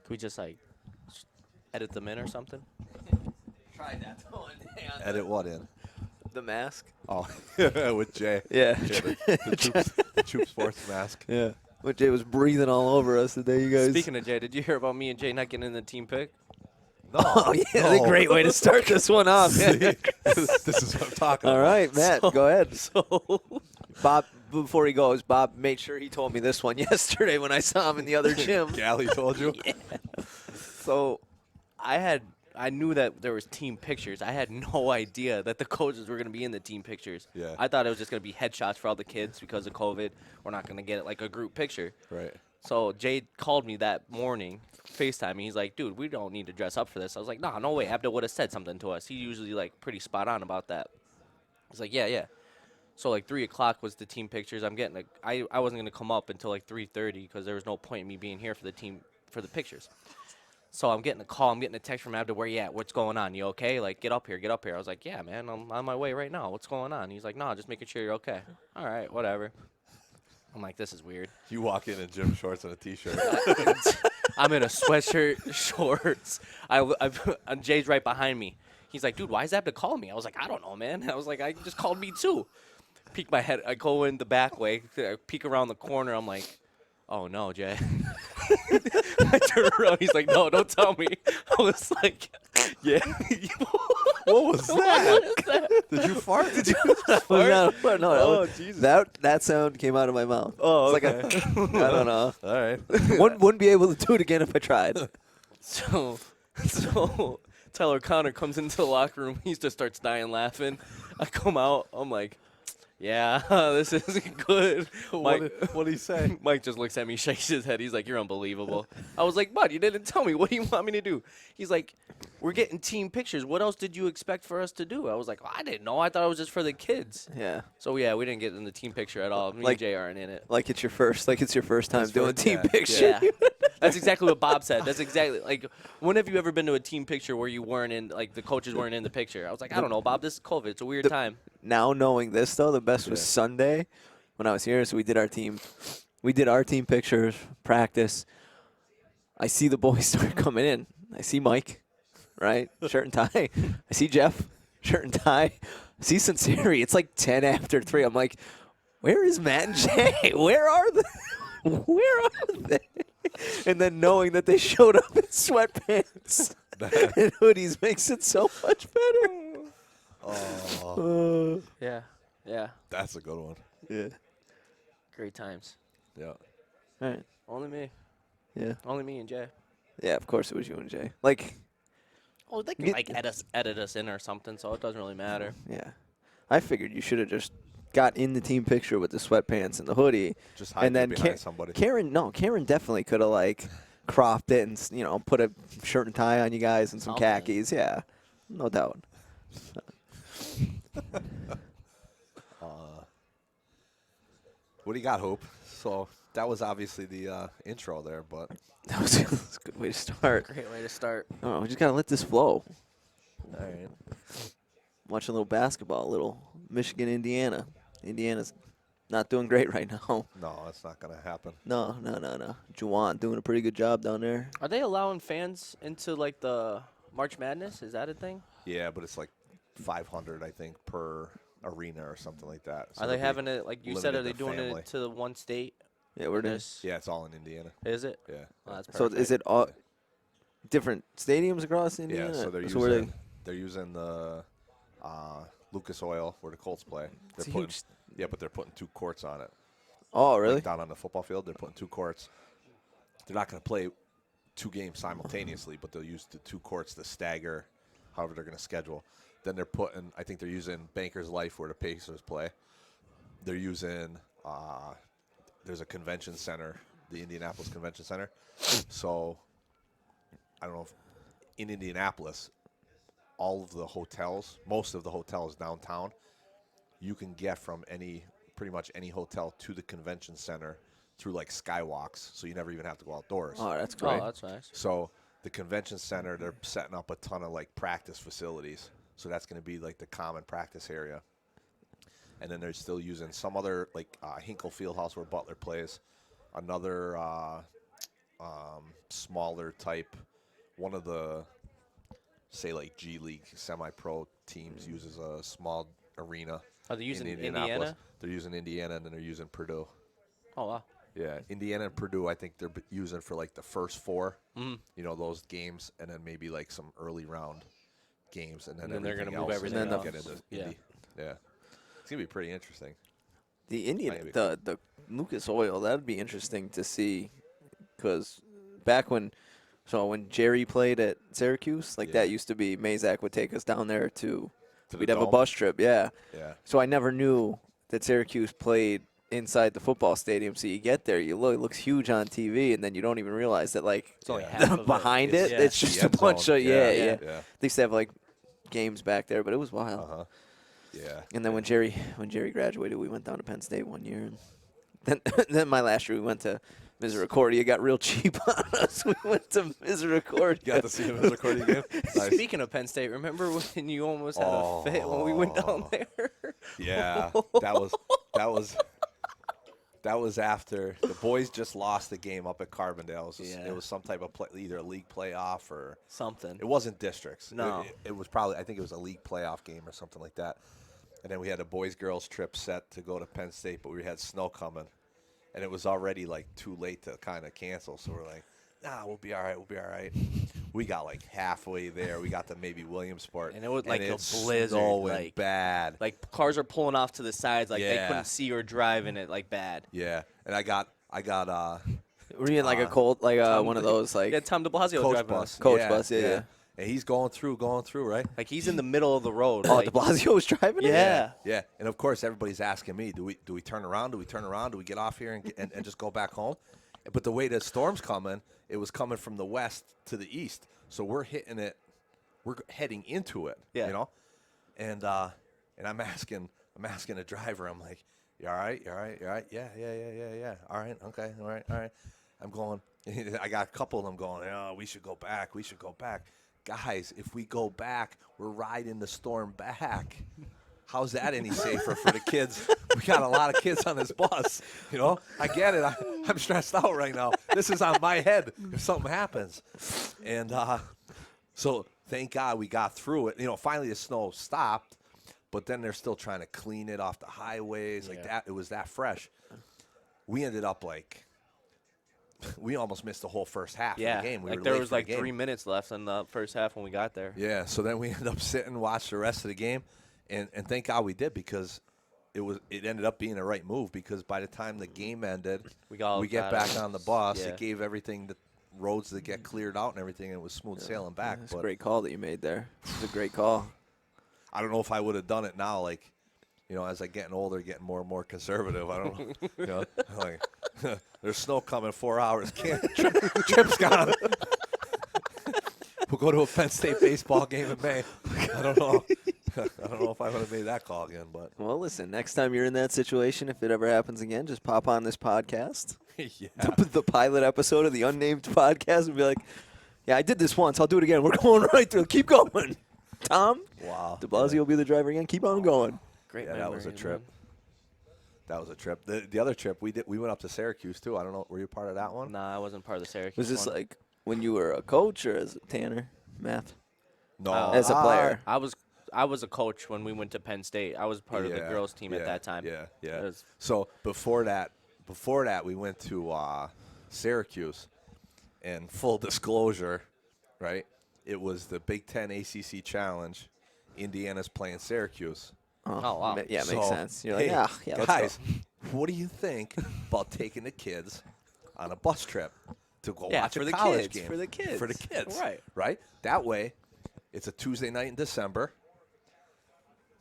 we just like edit them in or something? Tried that one day on Edit what in? the mask. Oh, with Jay. Yeah. The Choop Sports mask. Yeah. When Jay was breathing all over us the day you guys. Speaking of Jay, did you hear about me and Jay not getting in the team pick? No. Oh, yeah, that's a great way to start this one off. See, this is what I'm talking All about. right, Matt, go ahead. So Bob, before he goes, Bob made sure he told me this one yesterday when I saw him in the other gym. Gally told you? Yeah. So I knew that there was team pictures. I had no idea that the coaches were going to be in the team pictures. Yeah. I thought it was just going to be headshots for all the kids because of COVID. We're not going to get it like a group picture. Right. So Jay called me that morning, FaceTime me. He's like, dude, we don't need to dress up for this. I was like, no way. Abdul would have said something to us. He usually like pretty spot on about that. He's like, yeah. So like 3 o'clock was the team pictures. I wasn't going to come up until like 3:30 because there was no point in me being here for the pictures. So I'm getting a call. I'm getting a text from Abdul. Where you at? What's going on? You okay? Like, get up here. I was like, yeah, man. I'm on my way right now. What's going on? He's like, no, just making sure you're okay. All right, whatever. I'm like, this is weird. You walk in gym shorts and a T-shirt. I'm in a sweatshirt, shorts. And Jay's right behind me. He's like, dude, why is Abdul calling me? I was like, I don't know, man. I was like, I just called me too. Peek my head. I go in the back way. I peek around the corner. I'm like, oh, no, Jay. I turn around. He's like, no, don't tell me. I was like, yeah. What was that? What is that? Did you fart? Did you? No, Oh, Jesus. that sound came out of my mouth. Oh, It's okay. like I don't know. All right. Wouldn't be able to do it again if I tried. So Tyler Connor comes into the locker room. He just starts dying laughing. I come out. I'm like, yeah, this isn't good. What did he say? Mike just looks at me, shakes his head. He's like, you're unbelievable. I was like, bud, you didn't tell me. What do you want me to do? He's like, we're getting team pictures. What else did you expect for us to do? I was like, I didn't know. I thought it was just for the kids. Yeah. So, yeah, we didn't get in the team picture at all. Me Like- and Jay aren't in it. Like it's your first time His doing first- team yeah. picture. Yeah. That's exactly what Bob said. That's exactly like, when have you ever been to a team picture where you weren't in, like the coaches weren't in the picture? I was like, I don't know, Bob. This is COVID. It's a weird time. Now knowing this though, the best was Yeah. Sunday when I was here. So we did our team pictures, practice. I see the boys start coming in. I see Mike, right, shirt and tie. I see Jeff, shirt and tie. I see Sinceri. It's like 10 after 3. I'm like, where is Matt and Jay? Where are they? Where are they? And then knowing that they showed up in sweatpants and hoodies makes it so much better. Oh, Yeah. that's a good one. Yeah. Great times. Yeah. All right. Only me. Yeah. Only me and Jay. Yeah, of course it was you and Jay. Like, Oh, they can Get- like edit us in or something, so it doesn't really matter. yeah. I figured you should have just got in the team picture with the sweatpants and the hoodie. Just hide And then behind somebody. Karen definitely could have, like, cropped it and, put a shirt and tie on you guys and some Something. khakis. Yeah, no doubt. What do you got, Hope? So that was obviously the intro there, but That was that's a good way to start. Great way to start. Oh, we just got to let this flow. all right. Watch a little basketball, a little Michigan, Indiana. Indiana's not doing great right now. No, that's not gonna happen. No. Juwan doing a pretty good job down there. Are they allowing fans into like the March Madness? Is that a thing? Yeah, but it's like 500, I think, per arena or something like that. So Are they they'll be having it like you said? Are they limited to doing family. it to the one state? Yeah, we're doing. This Yeah, it's all in Indiana. is it? Yeah. Oh, that's So perfect. is it all different stadiums across Indiana? Yeah, so they're using the Lucas Oil where the Colts play. It's They're a putting, huge. yeah, but they're putting 2 courts on it. Oh, really? Like down on the football field, they're putting 2 courts. They're not going to play 2 games simultaneously, but they'll use the 2 courts to stagger however they're going to schedule. Then they're putting, I think they're using Bankers Life where the Pacers play. They're using, there's a convention center, the Indianapolis Convention Center. So, I don't know if in Indianapolis, all of the hotels, most of the hotels downtown, you can get from pretty much any hotel to the convention center through like skywalks, so you never even have to go outdoors. Oh, that's great. Oh, that's nice. So the convention center, they're setting up a ton of like practice facilities. So that's going to be like the common practice area. And then they're still using some other like Hinkle Fieldhouse where Butler plays. Another smaller type. One of the, say, like G League semi-pro teams uses a small arena. Are they using in Indianapolis. Indiana? They're using Indiana, and then they're using Purdue. Oh, wow. Yeah, Indiana and Purdue, I think they're using for like the first 4, Mm-hmm. you know, those games, and then maybe like some early round games, and then they're going to else, move everything and then else. get into Indy. Yeah, it's gonna be pretty interesting. The Indian, Might be the Lucas Oil, that'd be interesting to see, because back when Jerry played at Syracuse, like Yeah. that used to be, Mazak would take us down there To the we'd have a Dome? bus trip, yeah. Yeah, So I never knew that Syracuse played inside the football stadium. So you get there, it looks huge on TV, and then you don't even realize that like It's only Yeah. half of behind it. it, it's the just a end bunch zone. of yeah. yeah. They used to have like games back there, but it was wild. Uh-huh. Yeah. And then when Jerry graduated, we went down to Penn State one year, and then my last year we went to Misericordia. Got real cheap on us. We went to Misericordia. Got to see him as a recording game. Nice. Speaking of Penn State, remember when you almost had a fit when we went down there? Yeah, that was after the boys just lost the game up at Carbondale. It was some type of either a league playoff or Something. it wasn't districts. No. It was probably, I think it was a league playoff game or something like that. And then we had a boys-girls trip set to go to Penn State, but we had snow coming. And it was already, like, too late to kind of cancel. So we're like, nah, we'll be all right. We got, like, halfway there. We got to maybe Williamsport. And it was like a it's blizzard, snowing like- bad. Like, cars are pulling off to the sides. Like, they Yeah. couldn't see or drive in it, like, bad. Yeah. And I got Were you in like a cold, like one of those like Yeah, Tom de Blasio coach driving bus. us. Coach bus, yeah. And he's going through, right? Like, he's in the middle of the road. Oh, like, De Blasio was driving it? Yeah. Yeah. And of course everybody's asking me, do we turn around? Do we get off here and just go back home? But the way the storm's coming, it was coming from the west to the east. So we're hitting it, we're heading into it. Yeah. You know? And I'm asking the driver, I'm like, You all right? Yeah. All right, okay, all right. I'm going, I got a couple of them going, oh, we should go back. Guys, if we go back, we're riding the storm back. How's that any safer for the kids? We got a lot of kids on this bus. You know, I get it. I'm stressed out right now. This is on my head if something happens. And so thank God we got through it. You know, finally the snow stopped, but then they're still trying to clean it off the highways like that. It was that fresh. We ended up like, we almost missed the whole first half of the game. We like were there late was for the like game. 3 minutes left in the first half when we got there. Yeah, so then we ended up sitting and watched the rest of the game, and thank God we did because it ended up being the right move because by the time the game ended, we get back on the bus. Yeah. It gave everything the roads to get cleared out and everything, and it was smooth sailing back. That's a But great call that you made there. It's a great call. I don't know if I would have done it now. Like, you know, as I getting older, getting more and more conservative. I don't know. You know, like there's snow coming 4 hours. Trip's gone. We'll go to a Penn State baseball game in May. I don't know. I don't know if I would have made that call again, but Well, listen, next time you're in that situation, if it ever happens again, just pop on this podcast, yeah. the pilot episode of the unnamed podcast, and be like, yeah, I did this once. I'll do it again. We're going right through. Keep going. Tom, Wow. De Blasio will be the driver again. Keep on going. Great Yeah, that was a memory, trip. man. That was a trip. The other trip we went up to Syracuse too. I don't know. Were you part of that one? Nah, I wasn't part of the Syracuse Was this one. like when you were a coach or as a Tanner? Math? No. As a player. I was a coach when we went to Penn State. I was part of the girls team at that time. Yeah. It was- So before that, we went to Syracuse, and full disclosure, right? It was the Big Ten ACC Challenge. Indiana's playing Syracuse. Oh, wow. Yeah, So, makes sense. You're hey, like, yeah, let's guys, go. what do you think about taking the kids on a bus trip to go Yeah, watch for a the college kids, game? for the kids. For the kids. Right. Right? That way, it's a Tuesday night in December.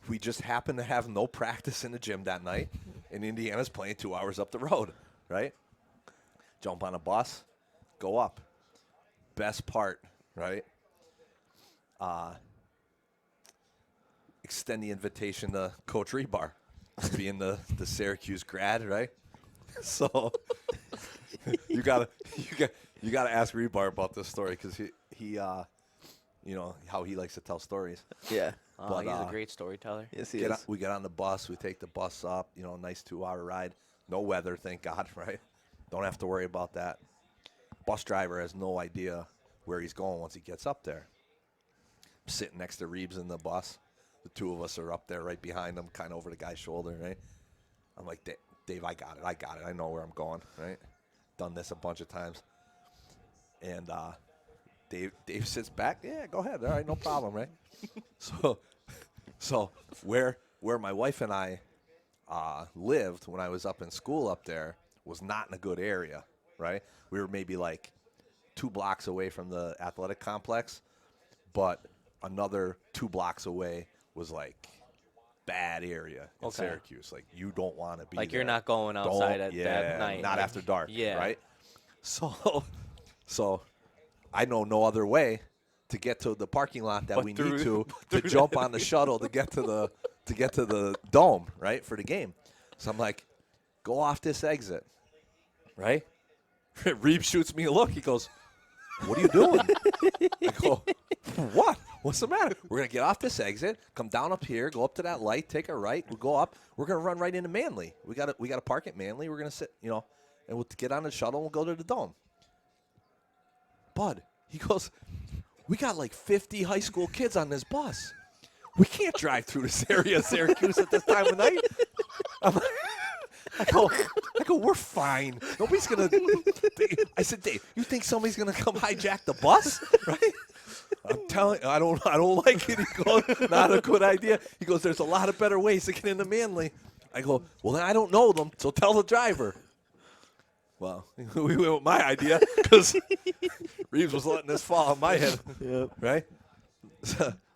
We just happen to have no practice in the gym that night, and Indiana's playing 2 hours up the road, right? Jump on a bus, go up. Best part, right? Extend the invitation to Coach Rebar, being the Syracuse grad, right? So you gotta ask Rebar about this story because he you know how he likes to tell stories. Yeah. Oh, But, he's a great storyteller. Yes, he is. We get on the bus, we take the bus up, you know, nice 2 hour ride. No weather, thank God, right? Don't have to worry about that. bus driver has no idea where he's going once he gets up there. I'm sitting next to Reeves in the bus. The two of us are up there right behind him, kind of over the guy's shoulder, right? I'm like, Dave, I got it. I know where I'm going, right? Done this a bunch of times. And Dave sits back. Yeah, go ahead. All right, no problem, right? So where my wife and I lived when I was up in school up there was not in a good area, right? We were maybe like 2 blocks away from the athletic complex, but another 2 blocks away was like bad area in Syracuse. Like you don't want to be Like there. you're not going outside at that night. Not like, after dark, yeah. right? So I know no other way to get to the parking lot that But we through- need to jump on the shuttle to get to the dome, right, for the game. So I'm like, go off this exit, right? Reeves shoots me a look. He goes, what are you doing? I go, what? What's the matter? We're going to get off this exit, come down up here, go up to that light, take a right. We'll go up. We're going to run right into Manly. We got to park at Manly. We're going to sit, and we'll get on the shuttle and we'll go to the dome. Bud, he goes, we got like 50 high school kids on this bus. We can't drive through this area of Syracuse at this time of night. I go, we're fine. Nobody's going to. I said, Dave, you think somebody's going to come hijack the bus? Right? I'm telling you, I don't like it. He goes, not a good idea. He goes, there's a lot of better ways to get into Manly. I go, well, then I don't know them, so tell the driver. Well, we went with my idea because Reeves was letting this fall on my head. Yep. Right?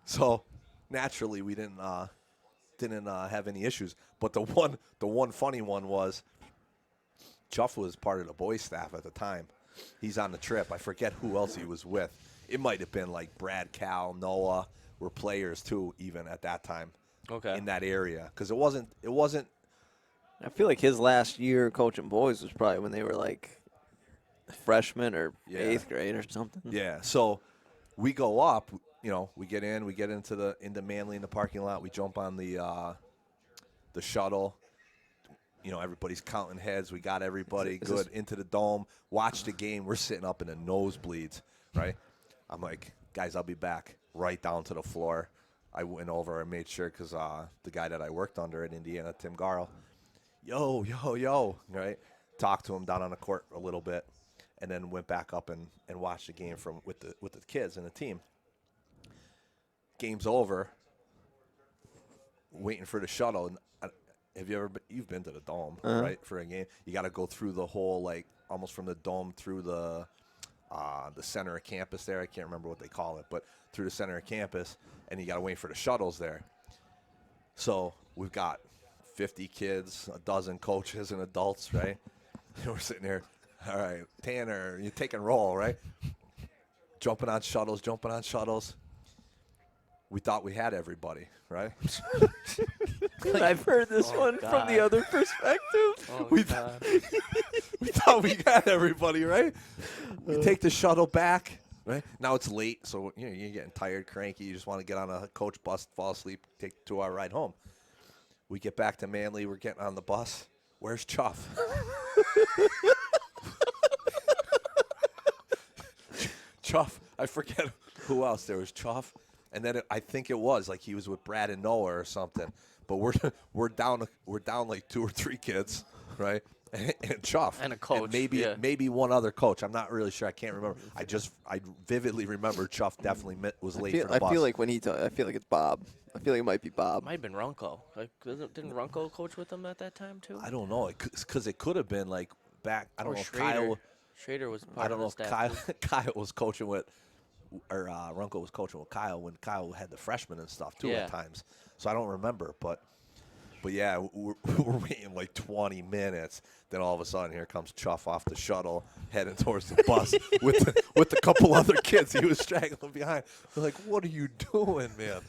So naturally, we didn't have any issues. But the one funny one was Chuff was part of the boys' staff at the time. He's on the trip. I forget who else he was with. It might have been like Brad, Cal, Noah were players too, even at that time. Okay. In that area, because it wasn't. I feel like his last year coaching boys was probably when they were like freshmen or 8th grade or something. Yeah. So we go up. We get into Manly in the parking lot. We jump on the shuttle. Everybody's counting heads. We got everybody good into the dome. Watch the game. We're sitting up in the nosebleeds, right? I'm like, guys, I'll be back. Right down to the floor. I went over and made sure because the guy that I worked under at Indiana, Tim Garl, yo, right? Talked to him down on the court a little bit, and then went back up and watched the game with the kids and the team. Game's over. Waiting for the shuttle. And have you ever you've been to the dome, right? For a game, you got to go through the whole almost from the dome through the center of campus there. I can't remember what they call it, but through the center of campus, and you got to wait for the shuttles there. So we've got 50 kids, a dozen coaches and adults, right? And we're sitting there, all right, Tanner, you take and roll, right? Jumping on shuttles. We thought we had everybody, right? I've heard this one from the other perspective. Oh, we God. We thought we got everybody, right? You take the shuttle back, right? Now it's late, so you're getting tired, cranky. You just want to get on a coach bus, fall asleep, take a 2-hour ride home. We get back to Manly. We're getting on the bus. Where's Chuff? Chuff. I forget who else. There was Chuff. And then I think it was like he was with Brad and Noah or something. But we're down like 2 or 3 kids, right? And Chuff. And a coach. And maybe one other coach. I'm not really sure. I can't remember. I vividly remember Chuff definitely was late for the bus. I feel like I feel like it's Bob. I feel like it might be Bob. Might have been Runco. Didn't Runco coach with them at that time too? I don't know. Because it could have been like back. I don't Or know if Schrader. Kyle. Schrader was part I don't of know the if staff. Kyle was coaching with, or Runco was coaching with Kyle when Kyle had the freshmen and stuff too at times. So I don't remember, but yeah, we're waiting like 20 minutes. Then all of a sudden, here comes Chuff off the shuttle, heading towards the bus with a couple other kids he was straggling behind. We're like, "What are you doing, man?"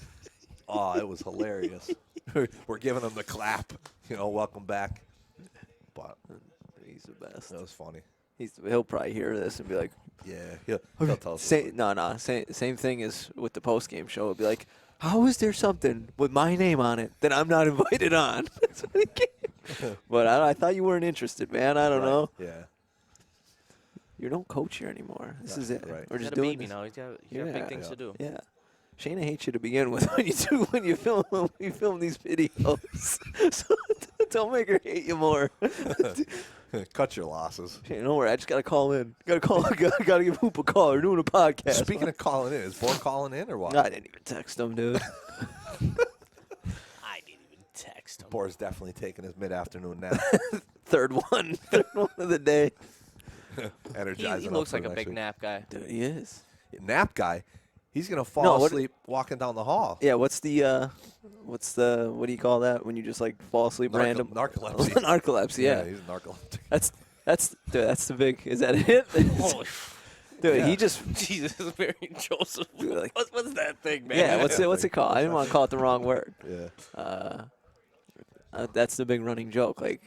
Oh, it was hilarious. We're giving him the clap, welcome back. But He's the best. that was funny. He'll probably hear this and be like, Yeah, he'll tell us. Same thing as with the post game show. It'll be like, how is there something with my name on it that I'm not invited on? But I thought you weren't interested, man. I don't know. Yeah. You don't coach here anymore. This Yeah, is it. right. We're He's just got a doing baby this. now. He's got big things to do. Yeah. Shayna hates you to begin with when you film these videos. So don't make her hate you more. Cut your losses. Shayna, don't worry. I just gotta call in. Gotta give Hoop a call. We're doing a podcast. Speaking of calling in, is Born calling in or what? I didn't even text him, dude. I didn't even text him. Bor's definitely taking his mid-afternoon nap. Third one of the day. Energizing. He up looks for like a next big week. nap guy. Dude, he is. Nap guy. He's gonna fall No, what- asleep walking down the hall. Yeah. What do you call that when you just like fall asleep random? Narcolepsy. Narcolepsy. Yeah. He's narcoleptic. That's the big. Is that it? Holy Dude, Yeah. he just. Jesus, Mary Joseph. Dude, like- What's that thing, man? Yeah. What's it called? I didn't want to call it the wrong word. Yeah. That's the big running joke. Like,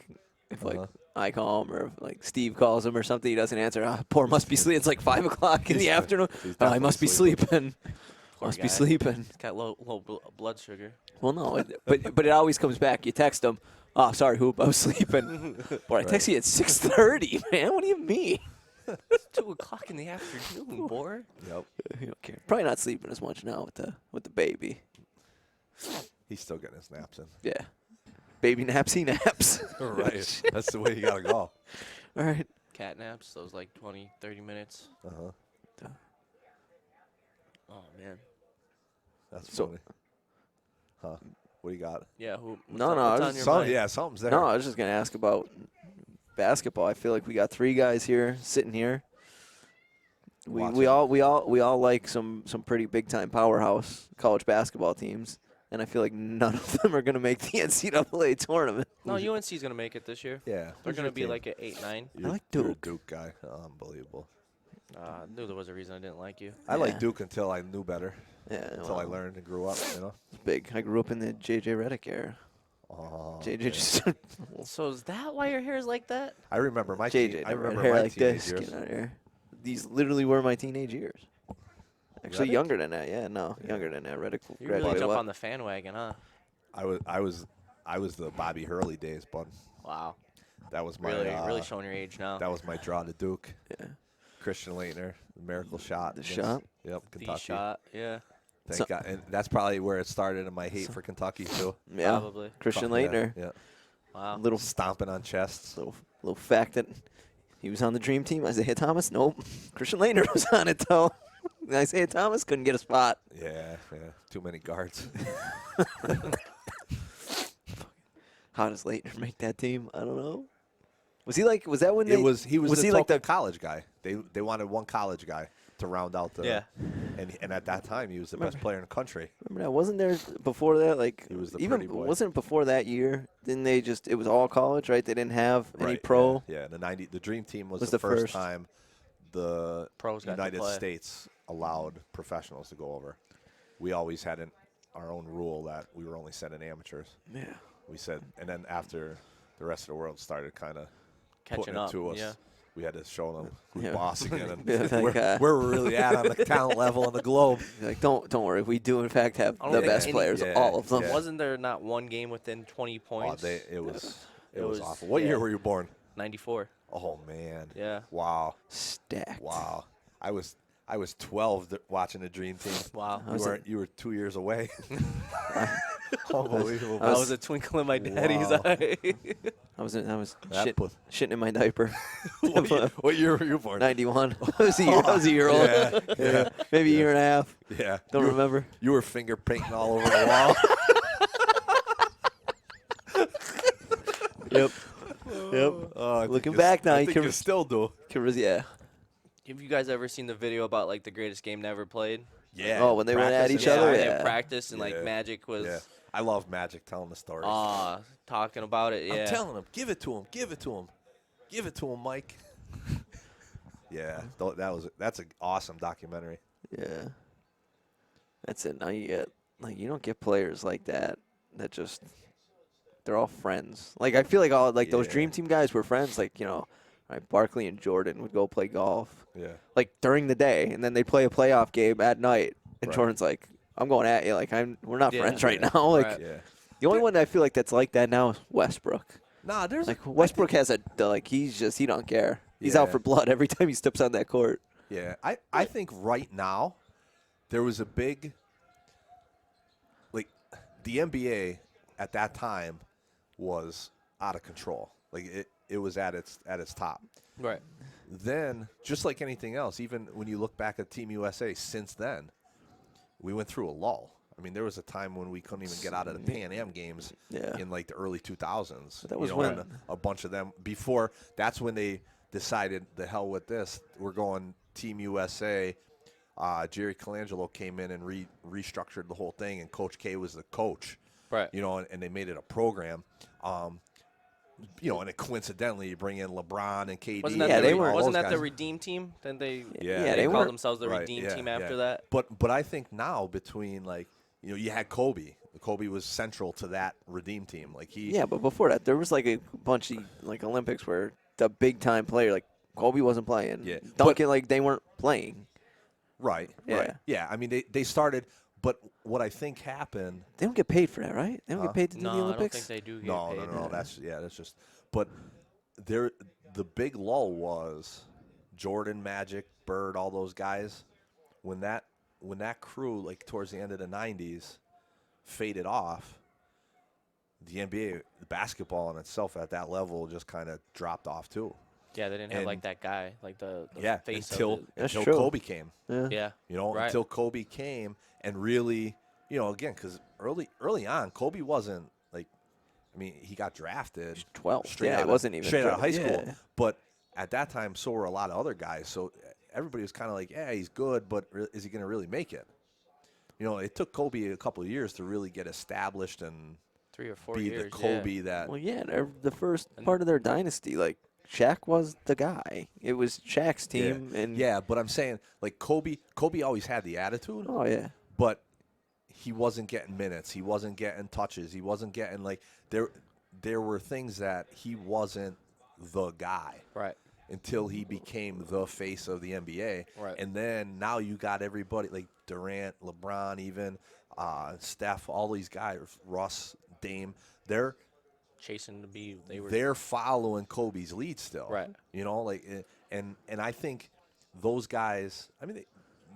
if Uh-huh. I call him or if, like Steve calls him or something, he doesn't answer. Poor must be sleeping. It's like 5 o'clock in the afternoon. he's Oh, I must be definitely sleeping. Poor Must guy. be sleeping. He's got low blood sugar. Well, no, but it always comes back. You text him. Oh, sorry, Hoop. I was sleeping. Boy, I text you at 6:30, man. What do you mean? 2 o'clock in the afternoon, boy. Yep. You don't care. Probably not sleeping as much now with the baby. He's still getting his naps in. Yeah. Baby naps, he naps. Right. That's the way you gotta go. All right. Cat naps, those like 20, 30 minutes. Uh-huh. Oh, man. That's So- funny. Huh. What do you got? Yeah, who? No, I what's was on your So, mind? yeah, something's there. No, I was just gonna ask about basketball. I feel like we got 3 guys here sitting here. We Watching. all like some pretty big time powerhouse college basketball teams, and I feel like none of them are gonna make the NCAA tournament. No, UNC's going to make it this year. Yeah. They're Who's going your to be team? like an 8-9. You're- like You're a Duke. Duke guy. Unbelievable. I knew there was a reason I didn't like you. I Yeah. liked Duke until I knew better. Yeah, Until I learned and grew up, you know? It's big. I grew up in the JJ Redick era. Oh, JJ yeah. just So is that why your hair is like that? I remember my JJ teen- I never had remember hair my like teenage this. years. Get out of here. These literally were my teenage years. Actually, Redick? younger than that. Yeah, no, younger than that. Redick You really graduated jump what? on the fan wagon, huh? I was the Bobby Hurley days, bud. Wow. That was my Really showing your age now. that was my draw to Duke. Yeah. Christian Leitner, the miracle shot. The against- shot? Yep, The Kentucky. shot, yeah, Thank So- God. And that's probably where it started in my hate for Kentucky too. Yeah, probably. Christian Yeah, Leitner. Yeah. Wow. Little Stomping on chests. little fact that he was on the dream team. Isaiah Thomas, nope. Christian Leitner was on it though. Isaiah Thomas couldn't get a spot. Yeah, yeah. Too many guards. How does Leitner make that team? I don't know. Was he like? Was that when he they? was was the he like token the? college guy. They wanted one college guy to round out the Yeah. and at that time he was the best player in the country. Remember that? Wasn't there before that? Like He was the even pretty boy. wasn't it before that year? Didn't they just? It was all college, right? They didn't have any Right, pro. Yeah, the dream team was Was the the first first. time the Pros got to United play. States allowed professionals to go over. We always had our own rule that we were only sending amateurs. Yeah. We said, and then after the rest of the world started kind of Catching putting up. it to us, Yeah. we had to show them who's Yeah. boss again and Yeah, like, where we're really at on the talent level on the globe. Like don't worry. We do in fact have I don't the think best any- players, yeah, all of them. yeah. Wasn't there not one game within 20 Oh, points? it was It was- awful. What yeah. year were you born? 94. Oh man. Yeah. Wow. Stacked. Wow. I was 12 watching the dream team. Wow. You were 2 years away. Unbelievable. That was a twinkle in my daddy's Wow. eye. I was That puts- shitting in my diaper. what year were you born? 91. I was a year old. Yeah, yeah, Maybe a year and a half. yeah. Don't remember. You were finger painting all over the wall. Yep. Yep. I think Looking you back now, I you think can- you still do. Yeah. Have you guys ever seen the video about like the greatest game never played? Yeah. Oh, when they went at practice each and other? stuff. Yeah. They practiced and like Yeah. Magic was Yeah. I love Magic telling the stories. talking about it. Yeah. I'm telling him, give it to him, give it to him, give it to him, Mike. Yeah, that's an awesome documentary. Yeah. That's it. Now you get you don't get players like that just they're all friends. Like I feel like all those Yeah. dream team guys were friends. Like right, Barkley and Jordan would go play golf Yeah, like during the day, and then they'd play a playoff game at night. And Right. Jordan's like, "I'm going at you. Like we're not Yeah. friends right Yeah. now." Like Right. yeah. the only one that I feel like that's like that now is Westbrook. Nah, there's Like Westbrook has he don't care. He's out Yeah. for blood every time he steps on that court. Yeah, I think right now there was a big, like, the NBA at that time was out of control. Like it was at its top. Right. Then, just like anything else, even when you look back at Team USA since then, we went through a lull. I mean, there was a time when we couldn't even get out of the Pan Am games in like the early 2000s. That was when when a bunch of them before. That's when they decided, the hell with this. We're going Team USA. Jerry Colangelo came in and restructured the whole thing, and Coach K was the coach. Right. You know, and they made it a program. You know, and coincidentally, you bring in LeBron and KD. Wasn't that, Yeah, the, they were- wasn't all that those the guys. Redeem Team? Then they Yeah, they called weren't- themselves the Right, Redeem yeah, Team yeah. after that. But I think now between, like, you know, you had Kobe. Kobe was central to that Redeem Team. Like Yeah, but before that, there was like a bunch of like Olympics where the big time player, like Kobe wasn't playing. Yeah, Duncan, like they weren't playing. Right. Yeah. Yeah. I mean, they started, but what I think happened. They don't get paid for that, right? They don't get paid to do the No, I don't Olympics. think they do get No, paid. no. That's just. But the big lull was Jordan, Magic, Bird, all those guys. When that crew, like towards the end of the '90s, faded off, the NBA, the basketball in itself at that level just kind of dropped off too. Yeah, they didn't have And- like that guy, like the face until of That's until true. Kobe came. Yeah. Yeah. You know, Right. until Kobe came and really, you know, again, because early on, Kobe wasn't like, I mean, he got drafted 12. straight Yeah, out it wasn't even straight out of high 12. school. Yeah. But at that time, so were a lot of other guys. So everybody was kind of like, yeah, he's good, but is he going to really make it? You know, it took Kobe a couple of years to really get established and 3 or 4 be years. the Kobe yeah. that. Well, yeah, the first part of their dynasty, like Shaq was the guy. It was Shaq's team, and Yeah, but I'm saying, like, Kobe always had the attitude. oh yeah, But he wasn't getting minutes. He wasn't getting touches. He wasn't getting, like, there were things that he wasn't the guy Right. until he became the face of the NBA. Right. And then now you got everybody like Durant, LeBron, even Steph, all these guys, Russ, Dame. Chasing to be. They're following Kobe's lead still. Right. You know, like, and I think those guys, I mean,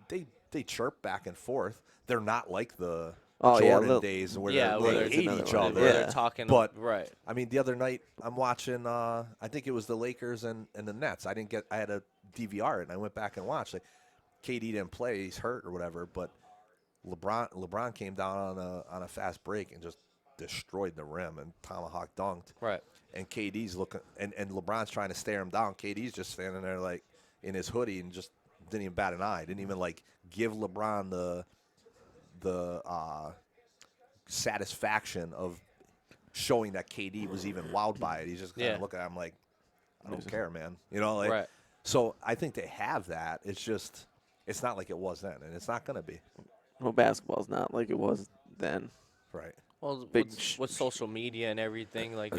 they chirp back and forth. They're not like the Jordan days where where they hate another each one. other. Where Yeah. they're talking. But right. I mean, the other night I'm watching. I think it was the Lakers and the Nets. I had a DVR it, and I went back and watched. Like, KD didn't play; he's hurt or whatever. But LeBron came down on a fast break and just destroyed the rim and tomahawk dunked. Right. And KD's looking, and LeBron's trying to stare him down. KD's just standing there like in his hoodie and just didn't even bat an eye. Didn't even like give LeBron the satisfaction of showing that KD was even wowed by it. He's just kind of looking at him like, I don't care, man. You know, like. Right. So I think they have that. It's just, it's not like it was then, and it's not going to be. well, basketball's not like it was then. Right. Well, Big with social media and everything, like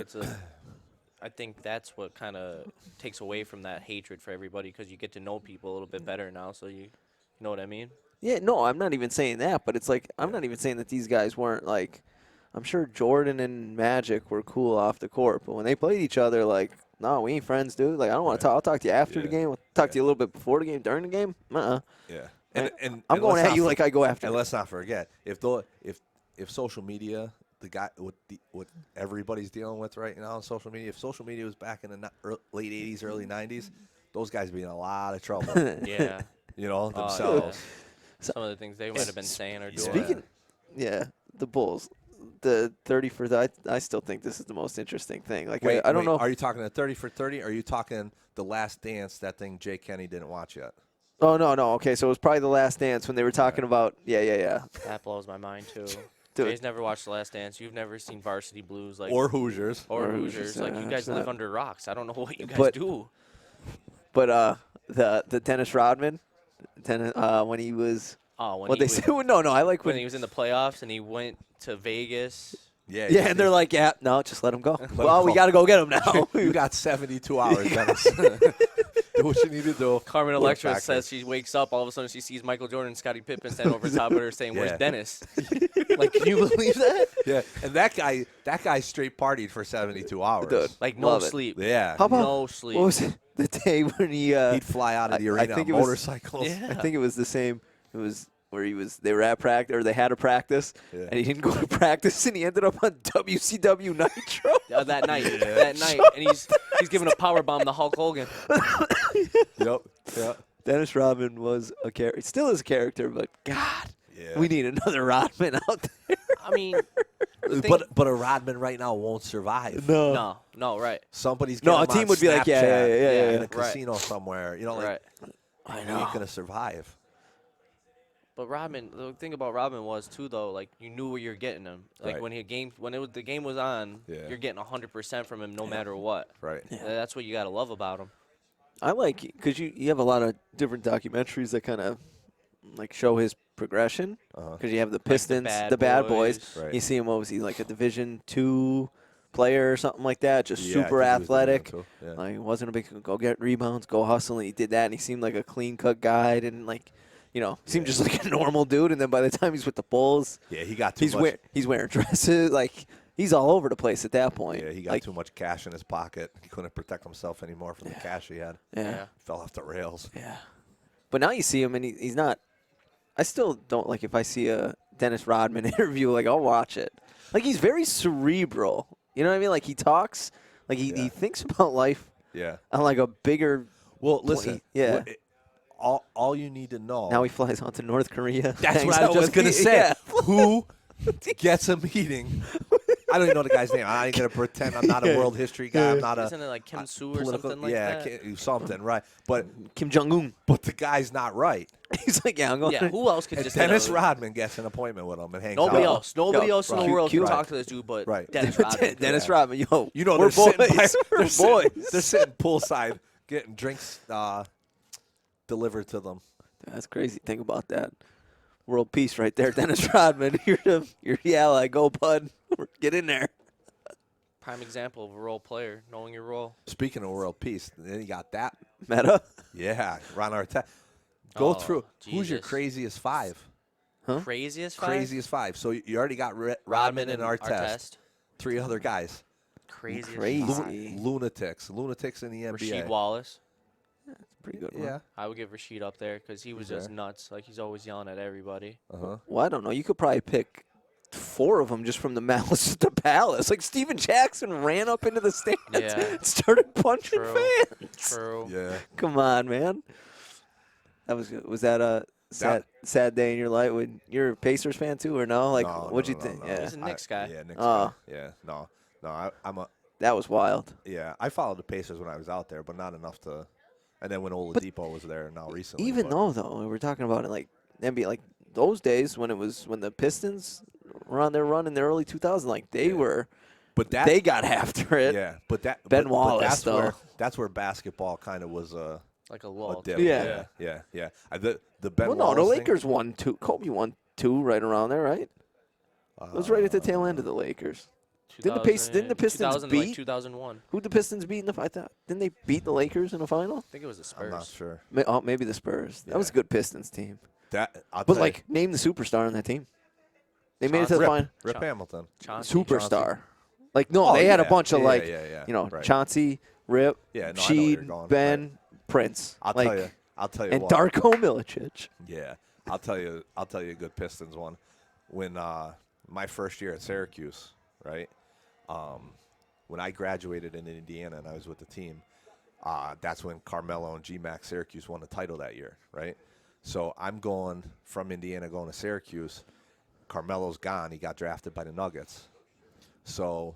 I think that's what kind of takes away from that hatred for everybody because you get to know people a little bit better now. So you know what I mean? Yeah, no, I'm not even saying that, but it's like I'm not even saying that these guys weren't like. I'm sure Jordan and Magic were cool off the court, but when they played each other, like, no, we ain't friends, dude. Like, I don't want to talk. I'll talk to you after the game. I'll talk to you a little bit before the game, during the game. Yeah. And And I'm going let's at not you for- like I go after. And you. let's not forget, if social media, the guy what everybody's dealing with right now on social media, if social media was back in the late '80s, early '90s, those guys would be in a lot of trouble. Yeah. You know, Oh, themselves. Some of the things they might have been saying or doing. Speaking, yeah, the Bulls, the 30 for the. I still think this is the most interesting thing. Like, I don't know. Are you talking a 30 for 30? Or are you talking The Last Dance? That thing Jay Kenny didn't watch yet. Oh no. Okay, so it was probably the Last Dance when they were talking about. Yeah. That blows my mind too. Dude. Jay's never watched The Last Dance. You've never seen Varsity Blues, like Or Hoosiers. or or Hoosiers. Hoosiers, Like you guys it's live not- under rocks. I don't know what you guys But- do. But the Dennis Rodman, when he was. Oh, when What he they was, say? No, I like when when. he was in the playoffs and he went to Vegas. Yeah. Yeah, and they're like, yeah, no, just let him go. Well, him we go. got to go get him now. you got 72 hours, Dennis. Do what you need to do. Carmen Look Electra back says she wakes up, all of a sudden she sees Michael Jordan and Scottie Pippen standing over top of her saying, "Where's Yeah. Dennis?" Like, can you believe that? Yeah, and that guy straight partied for 72 hours. Dude. Like no Love it. sleep. Yeah. How about No sleep. What was it? the day when He'd fly out of the arena think on it was- motorcycles. Yeah. I think it was the same. It was where they were at practice, or they had a practice, Yeah. and he didn't go to practice, and he ended up on WCW Nitro. That night, and he's giving a power bomb to Hulk Hogan. Yep. Dennis Rodman was a character. Still is a character, but God, Yeah. we need another Rodman out there. I mean, the thing- But a Rodman right now won't survive. no, right, Somebody's No, getting a team on would be like, yeah, Snapchat yeah. in a Right. casino somewhere. You know, like right. I he ain't gonna survive. But Rodman, the thing about Rodman was too though, like you knew where you're getting him. Like Right. when the game was on, Yeah. you're getting 100% from him no matter what. Right. That's what you gotta love about him. I like because you have a lot of different documentaries that kind of like show his progression. Because you have the Pistons, the Bad Boys. Right. You see him, what was he, like a Division II player or something like that? Just Yeah, I super think he was doing athletic. that too. Yeah. Like he wasn't a big go get rebounds, go hustle, and he did that, and he seemed like a clean cut guy, and like, seemed just like a normal dude. And then by the time he's with the Bulls, Yeah, he got too much. he's wearing dresses, like he's all over the place at that point. Yeah, he got like, too much cash in his pocket. He couldn't protect himself anymore from the cash he had. Yeah, Fell off the rails. yeah. But now you see him, and he's not. I still don't like if I see a Dennis Rodman interview, like I'll watch it. Like he's very cerebral. You know what I mean? Like he talks, like he Yeah. thinks about life Yeah. on like a bigger. Well, listen. Yeah. All you need to know. Now he flies on to North Korea. That's hangs what I out was just with gonna me. say. Yeah. Who gets a meeting? I don't even know the guy's name. I ain't gonna pretend I'm not a world history guy. I'm not a Isn't it like Kim Soo or political. something like yeah, that? something right. But Kim Jong Un. the guy's not right. He's like, yeah, I'm going. Yeah, who else could And just Dennis hit a- Rodman gets an appointment with him and hangs Nobody out. else. Nobody Yo, else in the right. world Q- can right. talk to this dude but Right. Dennis Rodman. Dennis Rodman. Yo, You know we're they're boys. sitting by, We're they're sitting- boys. They're sitting poolside getting drinks delivered to them. That's crazy. Think about that. World peace right there, Dennis Rodman. You're the ally. Go, bud. Get in there. Prime example of a role player, knowing your role. Speaking of world peace, then you got that. Meta. Yeah, Ron Artest. Go Oh, through. Who's your Jesus. craziest five? Huh? Craziest five? Craziest five. So you already got Rodman and Artest. Artest. Three other guys. Craziest Crazy. five. Lunatics in the NBA. Rasheed Wallace. Pretty good one. Yeah. I would give Rasheed up there because he was He's just there. nuts. Like he's always yelling at everybody. Uh-huh. Well, I don't know. You could probably pick 4 of them just from the Malice at the Palace. Like Steven Jackson ran up into the stands Yeah. and started punching True. fans. True. Yeah. Come on, man. Was that a sad day in your life? When you're a Pacers fan too, or no? Like, No, what'd no, you no, think? no. Yeah, He's a Knicks guy. Yeah, Knicks Oh. guy. Yeah. No. I'm a. that was wild. Yeah, I followed the Pacers when I was out there, but not enough to. And then when Oladipo was there, now recently. Even but- though we were talking about it like NBA, like those days when the Pistons were on their run in the early 2000s, like they were, but that they got after it. yeah, but that Ben but Wallace, that's though. That's where basketball kind of was a Like a lull. dip. Yeah. yeah. The Ben Well, no, Wallace the thing, Lakers won 2. Kobe won 2 right around there, right? It was right at the tail end of the Lakers. Didn't the Pistons 2000, beat- like 2001? Who'd the Pistons beat in the final? Didn't they beat the Lakers in the final? I think it was the I'm Spurs. not sure. Maybe the Spurs. That was a Yeah. good Pistons team. That I'll But tell like, name the superstar on that team. They made it to the Rip, final. Rip Chauncey. Hamilton. Chauncey. Superstar. Like no, Oh, they had a yeah. bunch of Yeah, like, yeah. Right. Chauncey, Rip, Yeah, no, I know where you're Sheed, going. Ben, Prince. I'll like, tell you and what. Darko Milicic. Yeah, I'll tell you a good Pistons one. When my first year at Syracuse, right? When I graduated in Indiana and I was with the team, that's when Carmelo and G-Mac Syracuse won the title that year, right? So I'm going from Indiana going to Syracuse. Carmelo's gone. He got drafted by the Nuggets. So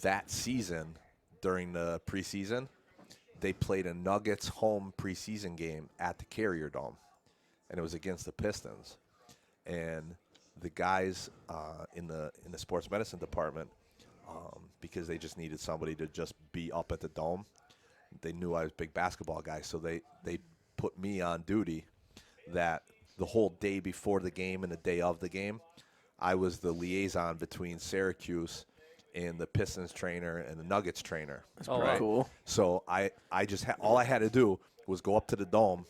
that season, during the preseason, they played a Nuggets home preseason game at the Carrier Dome, and it was against the Pistons. And the guys in the sports medicine department, because they just needed somebody to just be up at the Dome, they knew I was a big basketball guy, so they put me on duty that the whole day before the game and the day of the game, I was the liaison between Syracuse and the Pistons trainer and the Nuggets trainer. That's Oh, pretty wow. cool. So I just all I had to do was go up to the dome,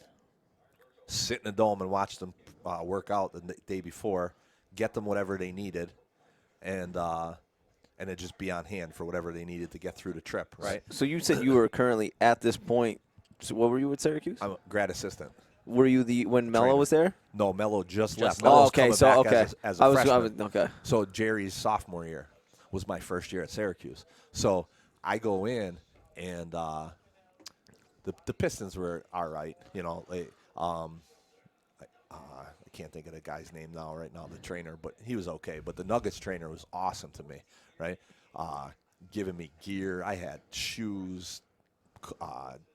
sit in the dome, and watch them work out the day before, get them whatever they needed, and and then just be on hand for whatever they needed to get through the trip, right? So you said you were currently at this point. So what were you at Syracuse? I'm a grad assistant. Were you when Mello Trainer. was there? No, Mello just left. left. Melo's Okay, coming so back okay. as a freshman. okay. So Jerry's sophomore year was my first year at Syracuse. So I go in, and the Pistons were all right. You know, I can't think of the guy's name right now, the trainer, but he was okay. But the Nuggets trainer was awesome to me, right? Giving me gear. I had shoes,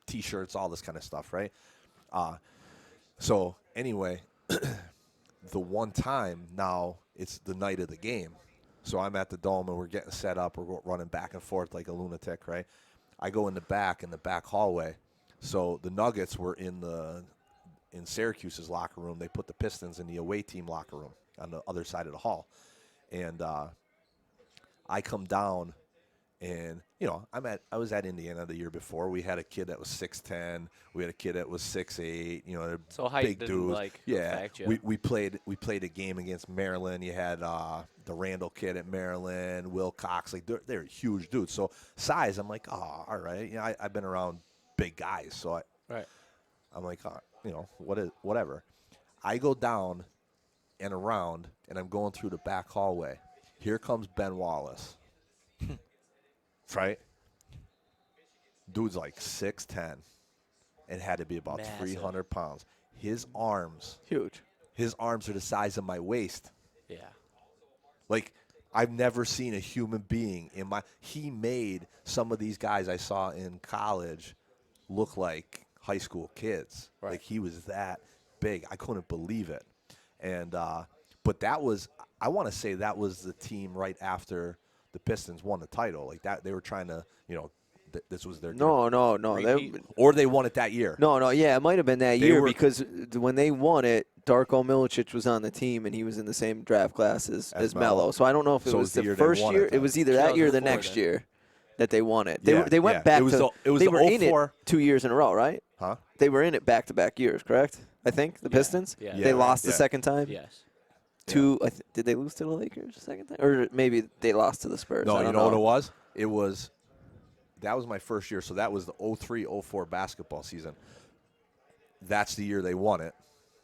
T-shirts, all this kind of stuff, right? So anyway, the one time now it's the night of the game. So I'm at the Dome, and we're getting set up. We're running back and forth like a lunatic, right? I go in the back hallway. So the Nuggets were in Syracuse's locker room. They put the Pistons in the away team locker room on the other side of the hall. And I come down, and I was at Indiana the year before. We had a kid that was 6'10". We had a kid that was 6'8". They're So height big didn't dudes. affect you. We played a game against Maryland. You had the Randall kid at Maryland, Will Cox. Like they're huge dudes. So size, I'm like, oh, all right. I've been around big guys, so I'm like, whatever. I go down and around, and I'm going through the back hallway. Here comes Ben Wallace. Right? Dude's like 6'10", and had to be about Massive. 300 pounds. His arms Huge. are the size of my waist. Yeah. Like, I've never seen a human being he made some of these guys I saw in college look like high school kids. Right. Like, he was that big. I couldn't believe it. And but I want to say that was the team right after the Pistons won the title. Like that, they were trying to, this was their No. Repeat. or they won it that year. No. Yeah, it might have been that They year were- because when they won it, Darko Milicic was on the team, and he was in the same draft class as Melo. Melo. So I don't know if it So was the the year they first won year. it It was either that year or the 2004 next then. year that they won it. Yeah, They went yeah. back It was to the- it was they the were in it 04. 2 years in a row, right? Huh? They were in it back-to-back years, correct? I think the Pistons. Yeah. They Yeah, lost the yeah. second time. Yes. Did they lose to the Lakers the second time, or maybe they lost to the Spurs? No, I you don't know what it was? That was my first year. So that was the 03-04 basketball season. That's the year they won it.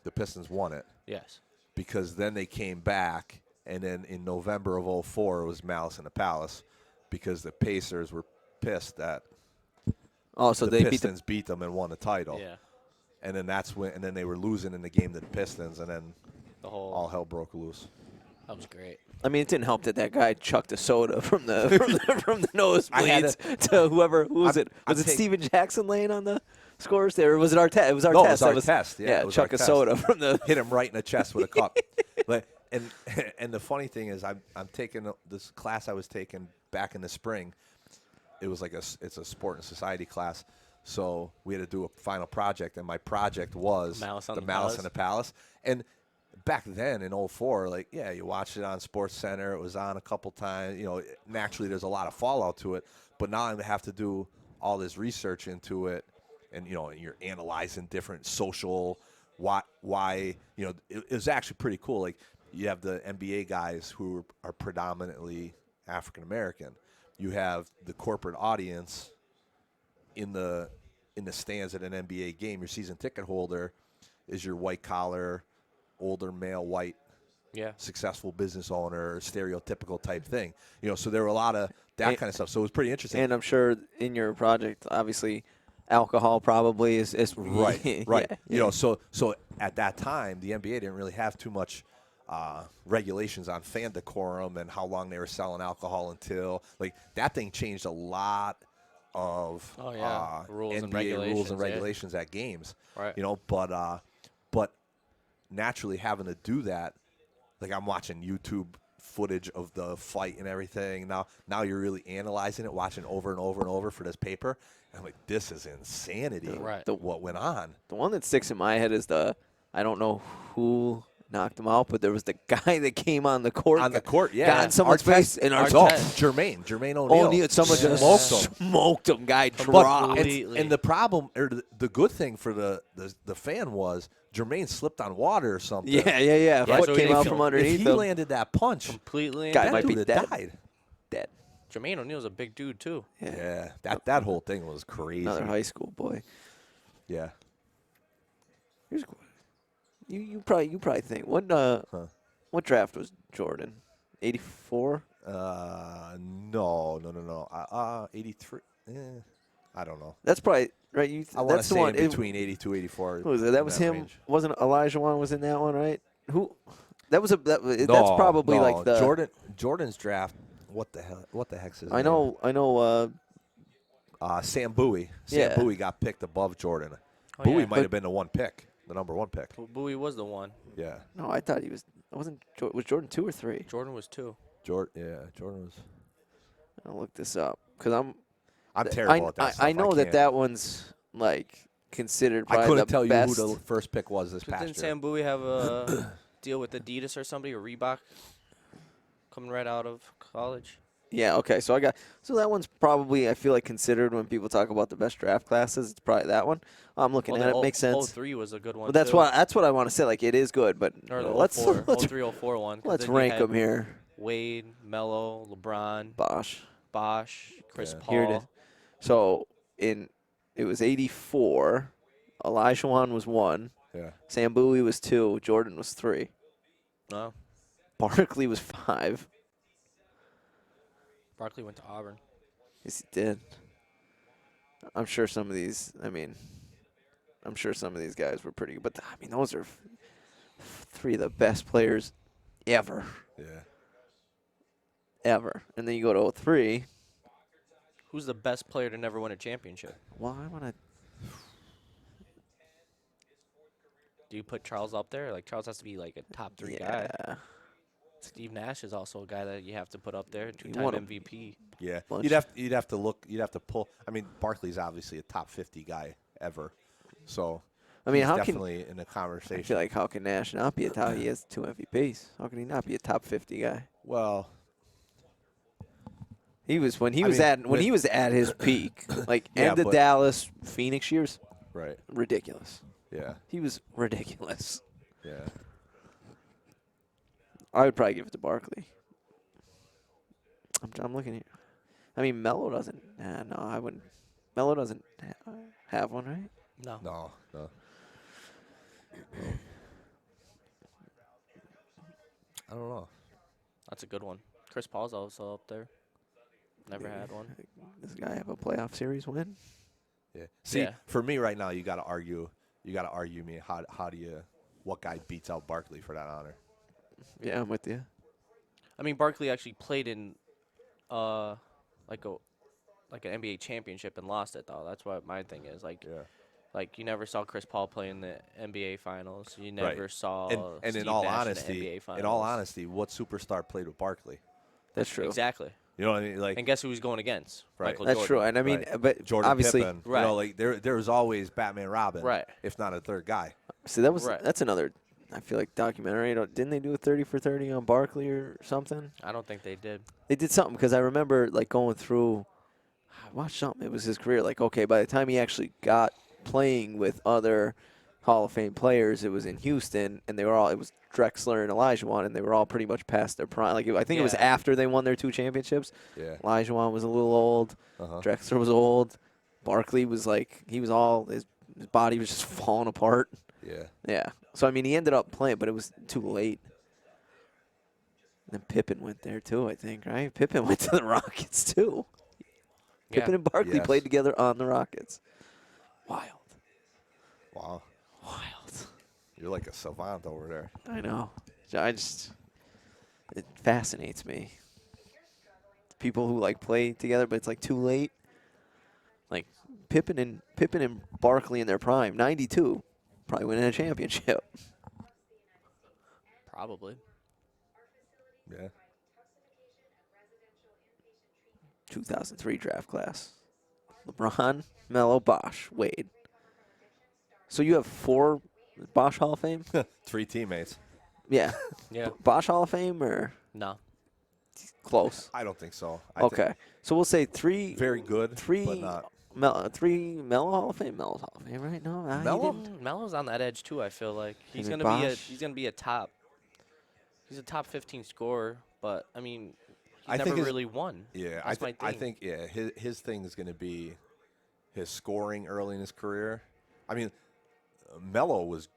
The Pistons won it Yes. because then they came back, and then in November of 04 it was Malice in the Palace because the Pacers were pissed that Oh, so the they Pistons beat them and won the title. Yeah. And then and then they were losing in the game to the Pistons, and then The whole. all hell broke loose. That was great. I mean, it didn't help that guy chucked a soda from the I had nosebleeds to whoever. Who was it? I'm Was it take- Steven Jackson laying on the scores there, or was it Artest? It was Artest. No, it was That Artest. Yeah, it was chuck a Artest. soda from the. Hit him right in the chest with a cup. And the funny thing is, I'm taking this class I was taking back in the spring. It was like it's a sport and society class, so we had to do a final project, and my project was Malice on the the Malice Palace. in the Palace. And back then in 04, like you watched it on Sports Center. It was on a couple times. Naturally there's a lot of fallout to it, but now I have to do all this research into it, and you're analyzing different social why it was actually pretty cool. Like you have the NBA guys who are predominantly African American. You have the corporate audience in the stands at an NBA game. Your season ticket holder is your white collar, older male, white, successful business owner, stereotypical type thing. So there were a lot of that kind of stuff. So it was pretty interesting. And I'm sure in your project, obviously, alcohol probably is Right, right. Yeah. So at that time, the NBA didn't really have too much regulations on fan decorum and how long they were selling alcohol until. Like, that thing changed a lot of Rules and NBA rules and regulations, yeah. regulations at games. Right. But naturally having to do that, like I'm watching YouTube footage of the fight and everything. Now you're really analyzing it, watching over and over and over for this paper. And I'm like, this is insanity. Right. What went on? The one that sticks in my head is I don't know who knocked him out, but there was the guy that came on the court. On the court, yeah. Got in someone's face. And Jermaine O'Neal. Someone just Smoked him. smoked him. Guy But- dropped. Completely. and the problem, or the good thing for the fan was Jermaine slipped on water or something. Yeah. Yeah, Foot so came if out he- from If underneath he him. landed that punch, Completely. Guy that might be dude dead. had died. Dead. Jermaine O'Neal's a big dude too. Yeah, that whole thing was crazy. Another high school boy. Yeah. Here's you probably think what draft was Jordan? 84. No. 83. I don't know. That's probably right. I want to that's the say one in between 82, 84. Who was it? That in was him. range. Wasn't Elijah Wan was in that one, right? Who? That was that's No, probably no. like the Jordan's draft. What the hell? What the heck's his I name? know. Sam Bowie. Yeah. Sam Bowie got picked above Jordan. Oh, Bowie yeah. might have been the one pick, the number one pick. Bowie was the one. Yeah. No, I thought he was. Was Jordan 2 or 3? Jordan was 2. Jordan was. I'll look this up because I'm terrible at that stuff. I know can't. that one's like considered I probably couldn't the tell best. you who the first pick was this But past didn't year. Sam Bowie have a deal with Adidas or somebody, or Reebok, coming right out of college? Yeah, okay. So that one's probably I feel like considered when people talk about the best draft classes. It's probably that one. I'm looking at it. Makes sense. 03 was a good one. But that's too. what I want to say. Like it is good, but Or the let's 04, let's 03, 04 one. 'cause let's then you rank had them here. Wade, Melo, LeBron, Bosh. Bosh, Chris Yeah. Paul. Here it is. So it was 84. Elijah Wan was 1. Yeah. Sam Bowie was 2. Jordan was 3. No, Barkley was 5. Barkley went to Auburn. Yes, he did. I'm sure some of these guys were pretty good. But, I mean, those are 3 of the best players ever. Yeah. Ever. And then you go to 03. Who's the best player to never win a championship? Well, I want to. Do you put Charles up there? Like, Charles has to be like a top 3 guy. Yeah. Steve Nash is also a guy that you have to put up there. 2-time wanna- MVP. Yeah. Bunch. You'd have to pull. I mean, Barkley's obviously a top 50 guy ever. So I mean, he's how can definitely in the I conversation. feel like how can Nash not be a top? He has 2 MVPs. How can he not be a top 50 guy? Well, He was when he I was mean, when he was at his peak, like Yeah, end of but- Dallas, Phoenix years, right. ridiculous. Yeah. He was ridiculous. Yeah. I would probably give it to Barkley. I'm looking here. I mean, Melo doesn't. No, I wouldn't. Melo doesn't have one, right? No. No. I don't know. That's a good one. Chris Paul's also up there. Never had one. Does this guy have a playoff series win? Yeah. See, Yeah. for me right now, you got to argue. You got to argue me. How do you? What guy beats out Barkley for that honor? Yeah, I'm with you. I mean, Barkley actually played in, like an NBA championship and lost it though. That's what my thing is. Like, Yeah. like you never saw Chris Paul play in the NBA finals. You never saw. And Steve in all Nash honesty, in the NBA finals. in all honesty, what superstar played with Barkley? That's true. Exactly. You know what I mean? Like And guess who he's going against? Right. Michael That's Jordan. true. And I mean, Right. but Jordan obviously, Pippen. Right. You know, like there was always Batman Robin. Right. If not a third guy. see that was Right. that's another. I feel like documentary. Didn't they do a 30 for 30 on Barkley or something? I don't think they did. They did something because I remember like going through. I watched something. It was his career. Like, okay, by the time he actually got playing with other Hall of Fame players, it was in Houston, and they were all. It was Drexler and Elijah Wan, and they were all pretty much past their prime. Like, I think it was Yeah. after they won their 2 championships. Yeah. Elijah Wan was a little old. Uh-huh. Drexler was old. Barkley was like he was all his body was just falling apart. Yeah. Yeah. So I mean, he ended up playing, but it was too late. And then Pippen went there too, I think, right? Pippen went to the Rockets too. Pippen Yeah. and Barkley Yes. played together on the Rockets. Wild. Wow. Wild. You're like a savant over there. I know. It fascinates me. People who like play together, but it's like too late. Like Pippen and Barkley in their prime, 92, probably winning a championship. Probably. Yeah. 2003 draft class. LeBron, Melo, Bosh, Wade. So you have 4 Bosh Hall of Fame? 3 teammates. Yeah. Yeah. Bosh Hall of Fame or No. close? I don't think so. Okay. So we'll say 3. Very good. Three. But not. 3 Melo Hall of Fame. Melo's Hall of Fame, right? No, he Melo? didn't. Melo's on that edge too. I feel like he's Maybe gonna be Bosh? he's a top 15 scorer. But I mean, He I never think his- really won. Yeah, That's my I thing. think his thing is going to be his scoring early in his career. I mean, Melo was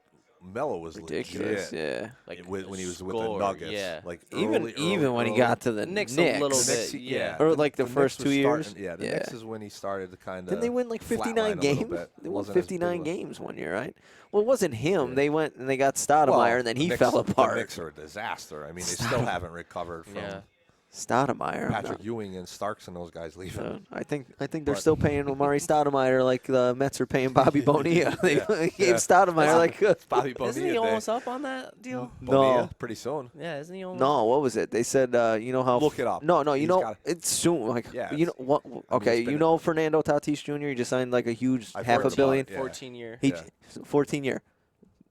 Ridiculous, legit yeah. Like when he was with the score, Nuggets. yeah. Like Even when he got to the Knicks Knicks, a little the Knicks, bit, yeah. Or like the Knicks first was 2 years. starting- Yeah, the Knicks is when he started to kind of. Didn't they win like 59 games? They won 59 games one year, right? Well, it wasn't him. Yeah. They went and they got Stoudemire, and then he fell apart. The Knicks are a disaster. I mean, they still haven't recovered from Yeah. Stoudemire. Patrick Ewing and Starks and those guys leaving. I think they're But- still paying Omari Stoudemire like the Mets are paying Bobby Bonilla. They Yeah. gave Yeah. Stoudemire like Bobby Bonilla. Isn't he almost up on that deal? No. pretty soon. Yeah, isn't he almost? no. What was it? They said you know how Look it up. No, you He's know got- it's soon. Like Yeah, you know it's- what? Okay, it's been you know Fernando Tatis Jr. He just signed like a huge I've half heard a about billion. it, yeah. 14 year. He Yeah. 14 year.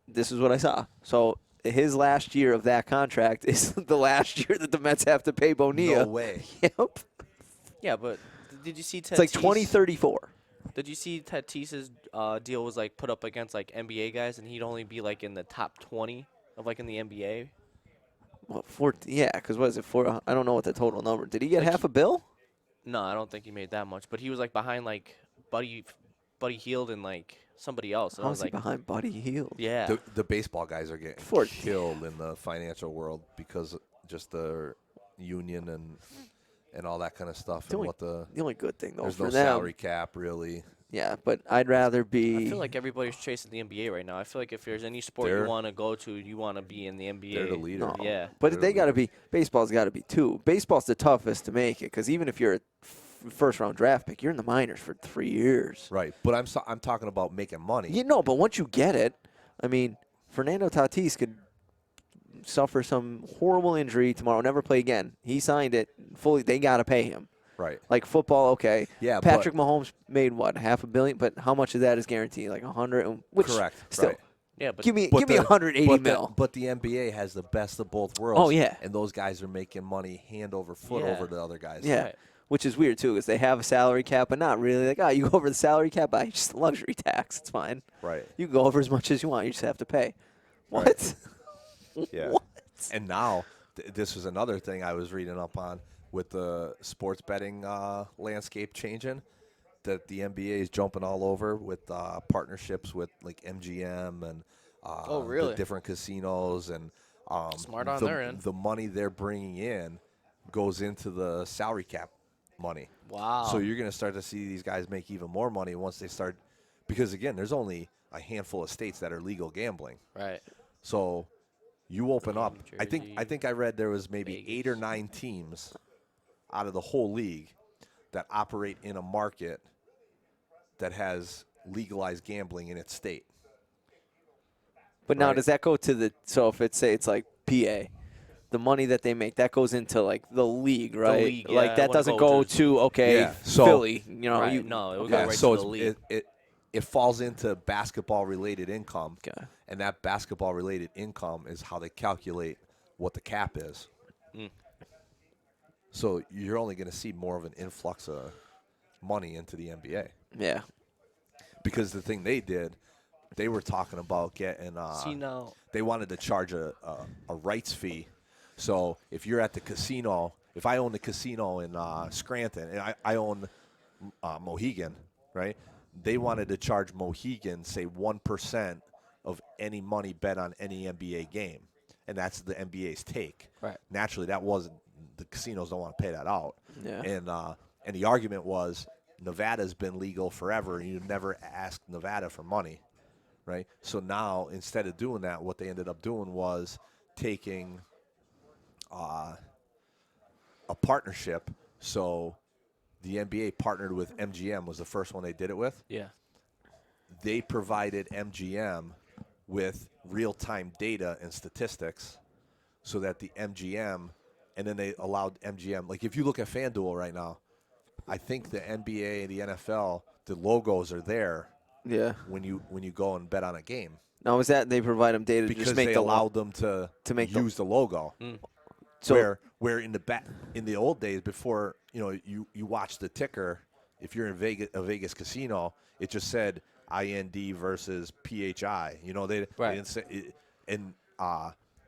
This is what I saw. So his last year of that contract is the last year that the Mets have to pay Bonilla. No way. Yep. Yeah, but did you see Tatis? It's like 2034. Did you see Tatis's deal was like put up against like NBA guys, and he'd only be like in the top 20 of like in the NBA? What, 14? Yeah, because what is it? I don't know what the total number. Did he get Like half a bill? No, I don't think he made that much, but he was like behind like Buddy Hield and like somebody else. And I How was is he like, behind Buddy Hield? yeah, The baseball guys are getting 14. killed in the financial world because just the union and all that kind of stuff. The And only- what the The only good thing though there's for no them, salary cap really. yeah. But I'd rather be. I feel like everybody's chasing the NBA right now. I feel like if there's any sport They're- you want to go to, you want to be in the NBA. They're the leader. No. Yeah. But They're they the got to leaders. be. Baseball's got to be too. Baseball's the toughest to make it because even if you're a first round draft pick, you're in the minors for 3 years. Right, but I'm talking about making money. You know, but once you get it, I mean, Fernando Tatis could suffer some horrible injury tomorrow, never play again. He signed it fully. They got to pay him. Right. Like football, okay. Yeah, Patrick Mahomes made what, $500 million? But how much of that is guaranteed? Like 100. Which Correct. Still, Right. Yeah, but give me But 180 but mil. But the NBA has the best of both worlds. Oh, yeah. And those guys are making money hand over foot Yeah. over the other guys. Yeah. Right. Which is weird too, because they have a salary cap, but not really. Like, you go over the salary cap, just luxury tax. It's fine. Right. You can go over as much as you want. You just have to pay. Right. What? Yeah. What? And now, this was another thing I was reading up on with the sports betting landscape changing, that the NBA is jumping all over with partnerships with like MGM and Oh, really? the different casinos and Smart on the, their end. the money they're bringing in goes into the salary cap money. wow. So you're going to start to see these guys make even more money once they start, because again, there's only a handful of states that are legal gambling. right. So you open up. I Jersey, think I read there was maybe Vegas. 8 or 9 teams out of the whole league that operate in a market that has legalized gambling in its state. But now, Right. does that go to the? So if it's say it's like PA, the money that they make that goes into like the league, right? league, like yeah, that it doesn't wouldn't go go to okay, Yeah, so- Philly. You know, Right, you, no, it would okay. go right so to the league. it falls into basketball related income, Okay. and that basketball related income is how they calculate what the cap is. Mm. So you're only going to see more of an influx of money into the NBA. Yeah. Because the thing they did, they were talking about getting. See now, They wanted to charge a rights fee. So if you're at the casino, if I own the casino in Scranton and I own Mohegan, right? They wanted to charge Mohegan, say 1% of any money bet on any NBA game, and that's the NBA's take. Right. Naturally, that wasn't. The casinos don't want to pay that out. Yeah. And the argument was Nevada's been legal forever, and you never asked Nevada for money, right? So now, instead of doing that, what they ended up doing was taking a partnership. So the NBA partnered with MGM, was the first one they did it with. yeah. They provided MGM with real-time data and statistics so that the MGM, and then they allowed MGM, like if you look at FanDuel right now, I think the NBA and the NFL, the logos are there Yeah. when you go and bet on a game, Now is that they provide them data to because just make they the allowed them to make the- use the logo. So Where in the old days, before you watch the ticker, if you're in a Vegas casino, it just said IND versus PHI. They Right. didn't say it,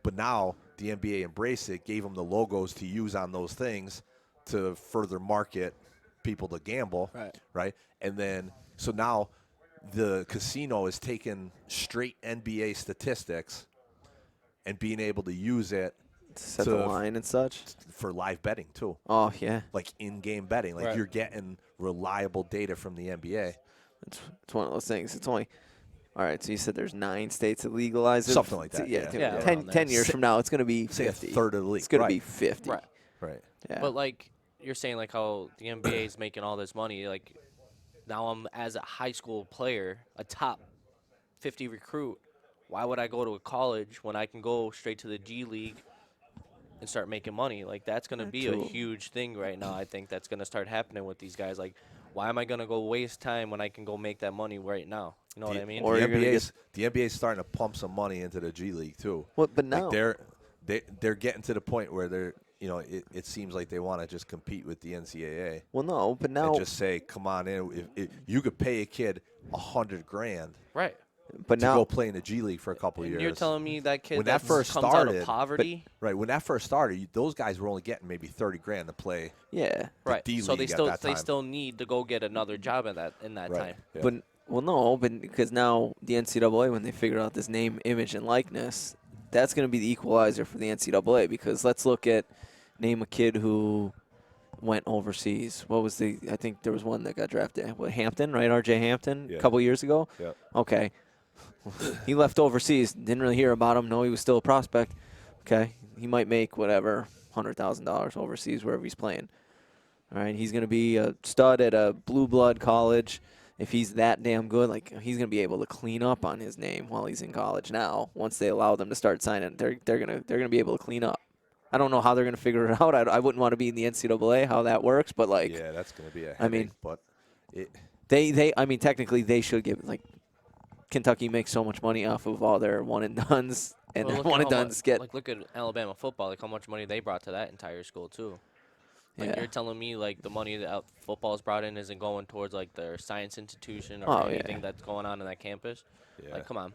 but now the NBA embraced it, gave them the logos to use on those things, to further market people to gamble, right? And then so now the casino is taking straight NBA statistics and being able to use it Set the line and such. for live betting too. Oh, yeah. Like in-game betting. Like you're getting reliable data from the NBA. It's one of those things. It's only – all right, so you said there's 9 states that legalize it. Something like that, Yeah, yeah. 10 years from now, it's going to be Say 50. a third of the league. It's going to Right. be 50. Right. Yeah. But like you're saying, like how the NBA is making all this money. Like now, I'm as a high school player, a top 50 recruit. Why would I go to a college when I can go straight to the G League and start making money? Like that's going to be a huge thing right now. I think that's going to start happening with these guys. Like, why am I going to go waste time when I can go make that money right now? You know what I mean? Or the you're gonna NBA's starting to pump some money into the G League too. Well, but now Like they're getting to the point where they're it seems like they want to just compete with the NCAA. Well, no, but now and just say, come on in. If you could pay a kid $100,000, Right. but to now go play in the G League for a couple And years. you're telling me that kid When that first comes out started, of poverty? Right, when that first started, those guys were only getting maybe $30,000 to play. yeah. Right. D So League at that they time. still need to go get another job in that Right. time. Yeah. But well, no, but because now the NCAA, when they figure out this name, image, and likeness, that's going to be the equalizer for the NCAA. Because let's name a kid who went overseas. What was I think there was one that got drafted. What, Hampton, right? R.J. Hampton, Yeah. a couple years ago. Yeah. Okay. He left overseas. Didn't really hear about him. No, he was still a prospect. Okay. He might make whatever, $100,000 overseas wherever he's playing. All right. He's going to be a stud at a blue blood college. If he's that damn good, like he's gonna be able to clean up on his name while he's in college. Now, once they allow them to start signing, they're gonna be able to clean up. I don't know how they're gonna figure it out. I wouldn't want to be in the NCAA how that works, but like, yeah, that's going to be a headache. I mean, but I mean, technically they should give like Kentucky makes so much money off of all their one and dones, and Well, their look at one and how dones get. like look at Alabama football, like how much money they brought to that entire school too. Like Yeah. you're telling me like the money that football's brought in isn't going towards like their science institution or Oh, yeah. anything that's going on in that campus? yeah, Like, come on.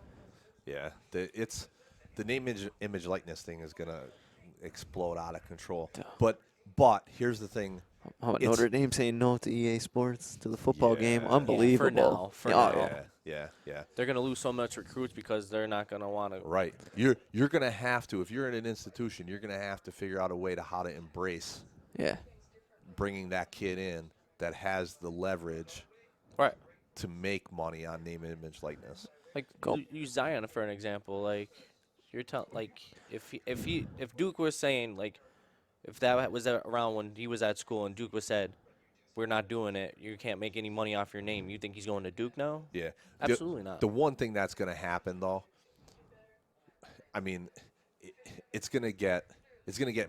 yeah, the name image likeness thing is going to explode out of control. Duh. But here's the thing. How about it's- Notre Dame saying no to EA Sports to the football game? Yeah. Unbelievable. For Yeah, now. oh, yeah. Yeah. They're gonna lose so much recruits because they're not gonna want to. Right. You're going to have to, if you're in an institution, you're going to have to figure out a way to how to embrace Yeah. bringing that kid in that has the leverage Right. to make money on name, image, likeness. Like Go. use Zion for an example. Like you're telling like if Duke was saying like if that was around when he was at school and Duke was said we're not doing it, you can't make any money off your name. You think he's going to Duke now? Yeah. Absolutely not. The one thing that's going to happen, though, I mean, it's going to get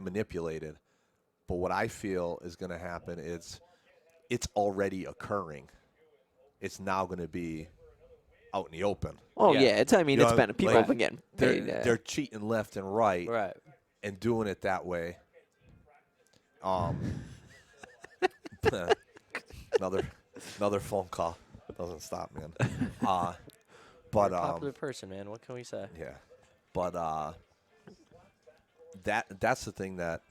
manipulated. But what I feel is going to happen is it's already occurring. It's now going to be out in the open. Oh Yeah. yeah. It's You know, people like, have been getting paid. They're cheating left and right Right. and doing it that way. Another phone call doesn't stop, man. But You're a popular person, man. What can we say? yeah, but that's the thing that,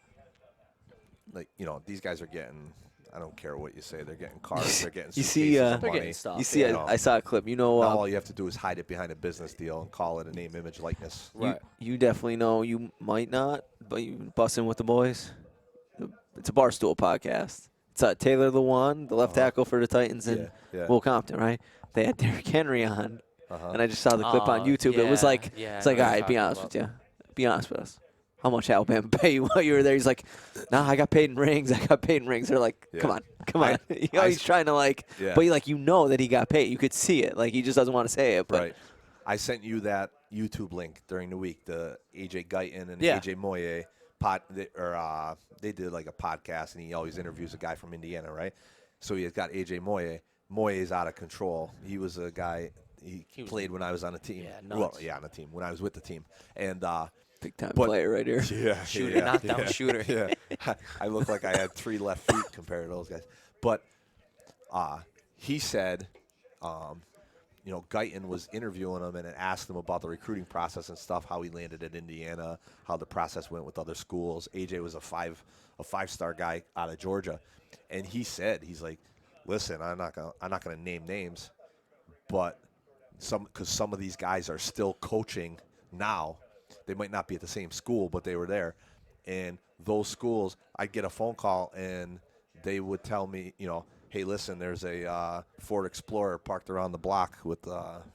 like, these guys are getting. I don't care what you say. They're getting cars. They're getting You see, suitcases of They're money. getting stuff. You see, Yeah. I saw a clip. Now all you have to do is hide it behind a business deal and call it a name, image, likeness. Right. You definitely know. You might not, but you busting with the boys. It's a Barstool podcast. It's Taylor Lewan, the left tackle for the Titans, and Yeah. Will Compton. Right? They had Derrick Henry on, Uh-huh. and I just saw the clip on Oh, YouTube. It was yeah, like, yeah, it's like, I all know right, what be you're honest talking with you. Be honest with us. How much Alabama pay you while you were there? He's like, nah, I got paid in rings. I got paid in rings. They're like, come Yeah. on. He's trying to like, Yeah. but that he got paid. You could see it. Like he just doesn't want to say it. But Right. I sent you that YouTube link during the week. The AJ Guyton and Yeah. AJ Moye they did like a podcast, and he always interviews a guy from Indiana, right? So he's got AJ Moye. Moye is out of control. He was a guy. He was- played when I was on the team. Yeah, Well, nuts. yeah, on the team when I was with the team, and big time But- player right here. yeah, Shooter, yeah, knockdown yeah, shooter. Yeah, I look like I had 3 left feet compared to those guys. But he said Guyton was interviewing him and it asked him about the recruiting process and stuff, how he landed at Indiana, how the process went with other schools. AJ was a five-star guy out of Georgia, and he's like, listen, I'm not gonna name names, but because some of these guys are still coaching now. They might not be at the same school, but they were there, and those schools, I'd get a phone call and they would tell me, hey, listen, there's a Ford Explorer parked around the block with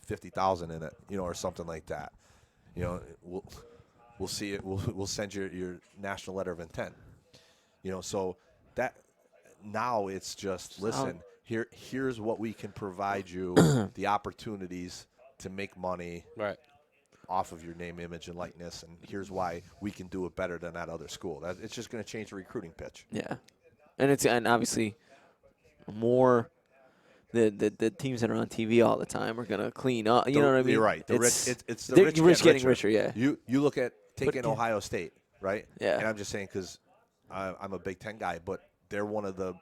50,000 in it, or something like that. We'll see it. We'll send your national letter of intent. So that now it's just listen. Here's what we can provide you, the opportunities to make money off of your name, image, and likeness, and here's why we can do it better than that other school. It's just going to change the recruiting pitch. Yeah, and obviously more the teams that are on TV all the time are gonna clean up. You know what I mean? You're right. It's the rich getting richer. Yeah. You look at taking Ohio State, right? Yeah. And I'm just saying because I'm a Big Ten guy, but they're one of the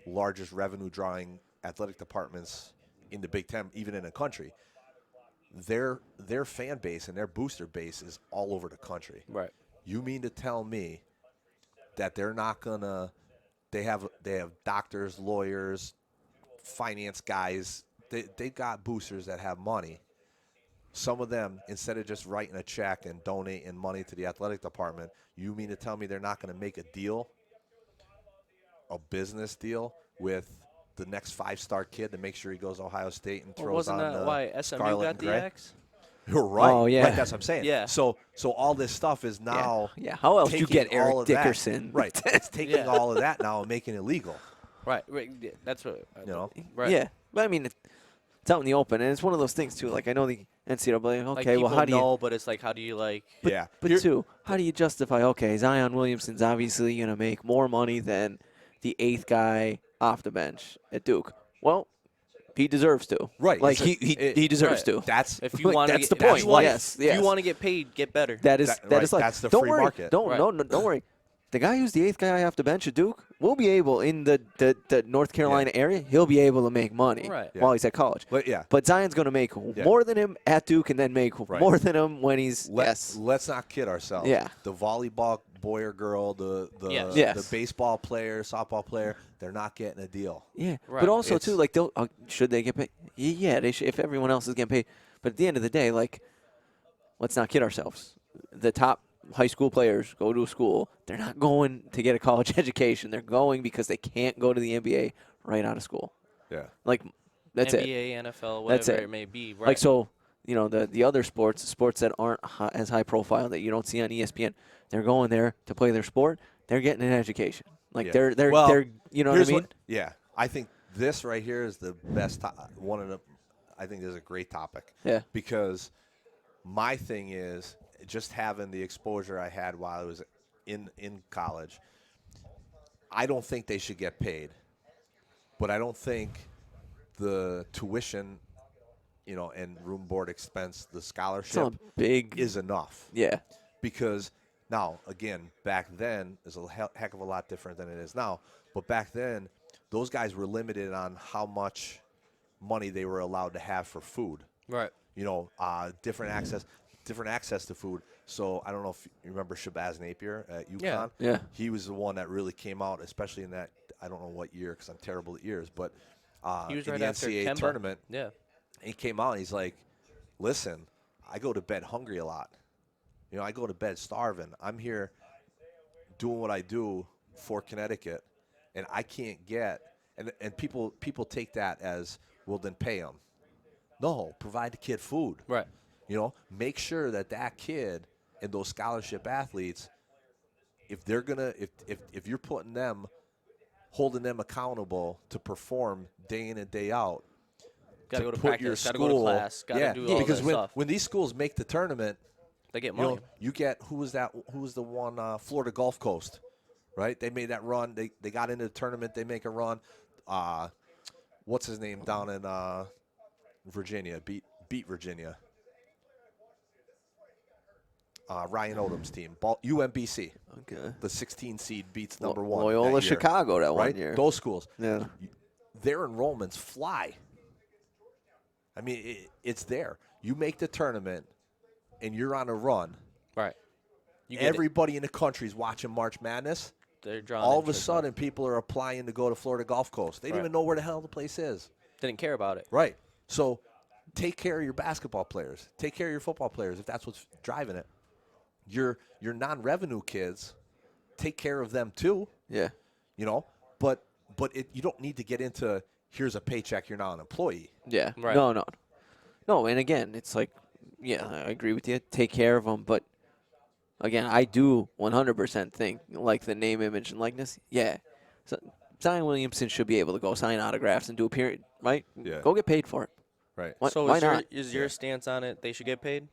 largest revenue drawing athletic departments in the Big Ten, even in the country. Their fan base and their booster base is all over the country. Right. You mean to tell me that they're not gonna? They have doctors, lawyers, finance guys. They got boosters that have money. Some of them, instead of just writing a check and donating money to the athletic department, you mean to tell me they're not going to make a deal, a business deal with the next 5-star kid to make sure he goes to Ohio State and throws wasn't on that why SMU scarlet got and the gray? X? You're right. Oh, yeah. Right, that's what I'm saying. Yeah. So all this stuff is now. Yeah. How else do you taking get Eric all of that- Dickerson? Right. It's taking Yeah. all of that now and making it legal. Right. Yeah, that's what. Right. Yeah, but I mean, it's out in the open, and it's one of those things too. Like I know the NCAA. Like, Okay, well, people how do you? know, but it's like, how do you like? Yeah. But two, how do you justify? Okay, Zion Williamson's obviously going to make more money than the 8th guy off the bench at Duke. Well, he deserves to. Right. Like It's he deserves right. to. That's If you Like, want to, that's the point. If you want, Yes, if yes. you want to get paid, get better. That is Right, like that's the don't free worry, market. Don't Right. don't worry. The guy who's the 8th guy off the bench at Duke will be able in the North Carolina area. He'll be able to make money Right. while he's at college. But yeah. But Zion's going to make more than him at Duke, and then make more than him when he's Let's not kid ourselves. Yeah. The volleyball boy or girl, the Yes. baseball player, softball player, they're not getting a deal. Yeah, Right. but also It's- too, like, should they get paid? Yeah, they should. If everyone else is getting paid, but at the end of the day, like, let's not kid ourselves. The top high school players go to a school. They're not going to get a college education. They're going because they can't go to the NBA right out of school. Yeah. Like, that's it. NBA, NFL, That's whatever it. it may be. Right. Like, so, the other sports that aren't as high profile that you don't see on ESPN, they're going there to play their sport. They're getting an education. Like, Yeah. they're you know what I Here's mean? yeah. I think this right here is the best I think this is a great topic. Yeah. Because my thing is just having the exposure I had while I was in college. I don't think they should get paid. But I don't think the tuition, and room board expense, the scholarship It's a big is enough. Yeah. Because now, again, back then is a heck of a lot different than it is now. But back then, those guys were limited on how much money they were allowed to have for food. right. Different access to food. So I don't know if you remember Shabazz Napier at UConn. Yeah. He was the one that really came out, especially in that, I don't know what year because I'm terrible at years, but He was in right the after NCAA Kemba. tournament, Yeah. he came out and he's like, listen, I go to bed hungry a lot. I go to bed starving. I'm here doing what I do for Connecticut, and I can't get – and people take that as, well, then pay them. No, provide the kid food. Right. Make sure that kid and those scholarship athletes, if they're going to – if you're putting them – holding them accountable to perform day in and day out, Gotta to go to put practice. your Gotta go to school- class. Gotta do all because that when, stuff. when these schools make the tournament – They get money. you get who was the one Florida Gulf Coast, right? They made that run. They got into the tournament. They make a run. What's his name down in Virginia? Beat Virginia. Ryan Odom's team, UMBC. Okay. The 16 seed beats number one. Loyola that year, Chicago that right? one year. Those schools. Yeah. Their enrollments fly. I mean, it's there. You make the tournament, and you're on a run. Right. Everybody in the country is watching March Madness. They're drawing All of a interest now. sudden, people are applying to go to Florida Gulf Coast. They didn't Right. even know where the hell the place is. Didn't care about it. Right. So take care of your basketball players. Take care of your football players if that's what's driving it. Your non-revenue kids, take care of them too. Yeah. You know, but you don't need to get into here's a paycheck. You're not an employee. Yeah. Right. No. And again, it's like, yeah, I agree with you. Take care of them, but again, I do 100% think like the name, image, and likeness. Yeah. So Zion Williamson should be able to go sign autographs and do a period, right? Yeah. Go get paid for it. Right. So why is not? Your stance on it? They should get paid.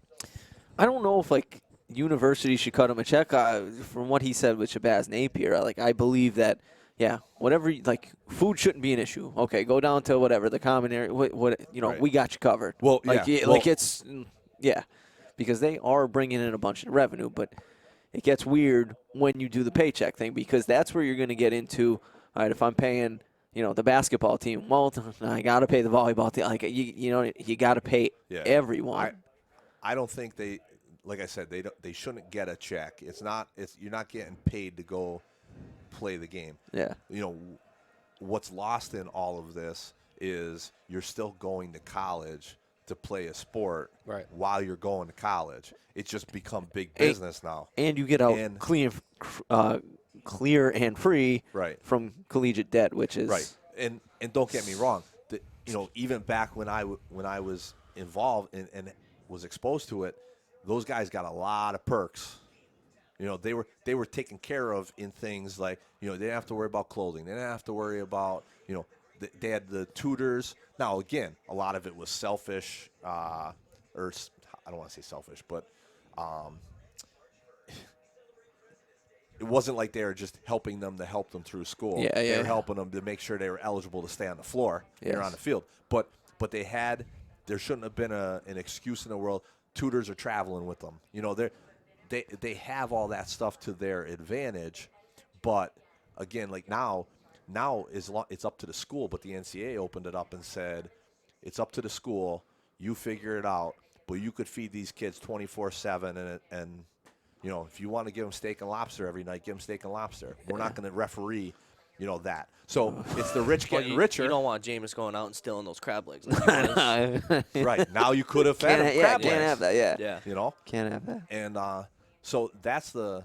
I don't know if like universities should cut him a check. From what he said with Shabazz Napier, I believe that whatever like food shouldn't be an issue. Okay, go down to whatever the common area. What Right. we got you covered. Well, because they are bringing in a bunch of revenue, but it gets weird when you do the paycheck thing because that's where you're going to get into. All right, if I'm paying the basketball team, well, I got to pay the volleyball team. Like you got to pay everyone. I don't think they, like I said, they shouldn't get a check. You're not getting paid to go play the game. Yeah. What's lost in all of this is you're still going to college to play a sport while you're going to college. It's just become big business now. And you get out clear and free from collegiate debt, which is right. And don't get me wrong, even back when I was involved and was exposed to it, those guys got a lot of perks. They were taken care of in things like they didn't have to worry about clothing. They didn't have to worry about they had the tutors. Now again, a lot of it was selfish, or I don't want to say selfish, but it wasn't like they were just helping them to help them through school. They were helping them to make sure they were eligible to stay on the floor or on the field. But there shouldn't have been an excuse in the world. Tutors are traveling with them. They have all that stuff to their advantage, but again, like now it's up to the school. But the NCAA opened it up and said, it's up to the school. You figure it out, but you could feed these kids 24/7, and if you want to give them steak and lobster every night, give them steak and lobster. We're not going to referee, that. So it's the rich getting richer. You don't want Jameis going out and stealing those crab legs. Right now, you could have fed him crab legs. Can't have that. Yeah. Can't have that. And so that's the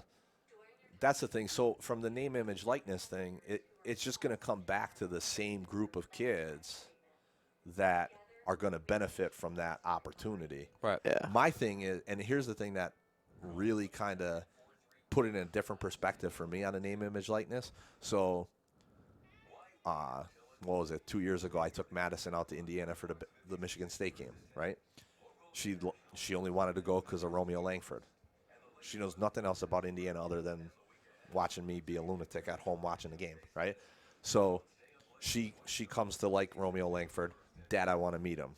thing. So from the name, image, likeness thing, it's just going to come back to the same group of kids that are going to benefit from that opportunity. Right. Yeah. My thing is, and here's the thing that really kind of put it in a different perspective for me on a name, image, likeness. So, what was it? 2 years ago, I took Madison out to Indiana for the Michigan State game. Right? She only wanted to go because of Romeo Langford. She knows nothing else about Indiana other than watching me be a lunatic at home watching the game, right? So she comes to like Romeo Langford. Dad, I want to meet him.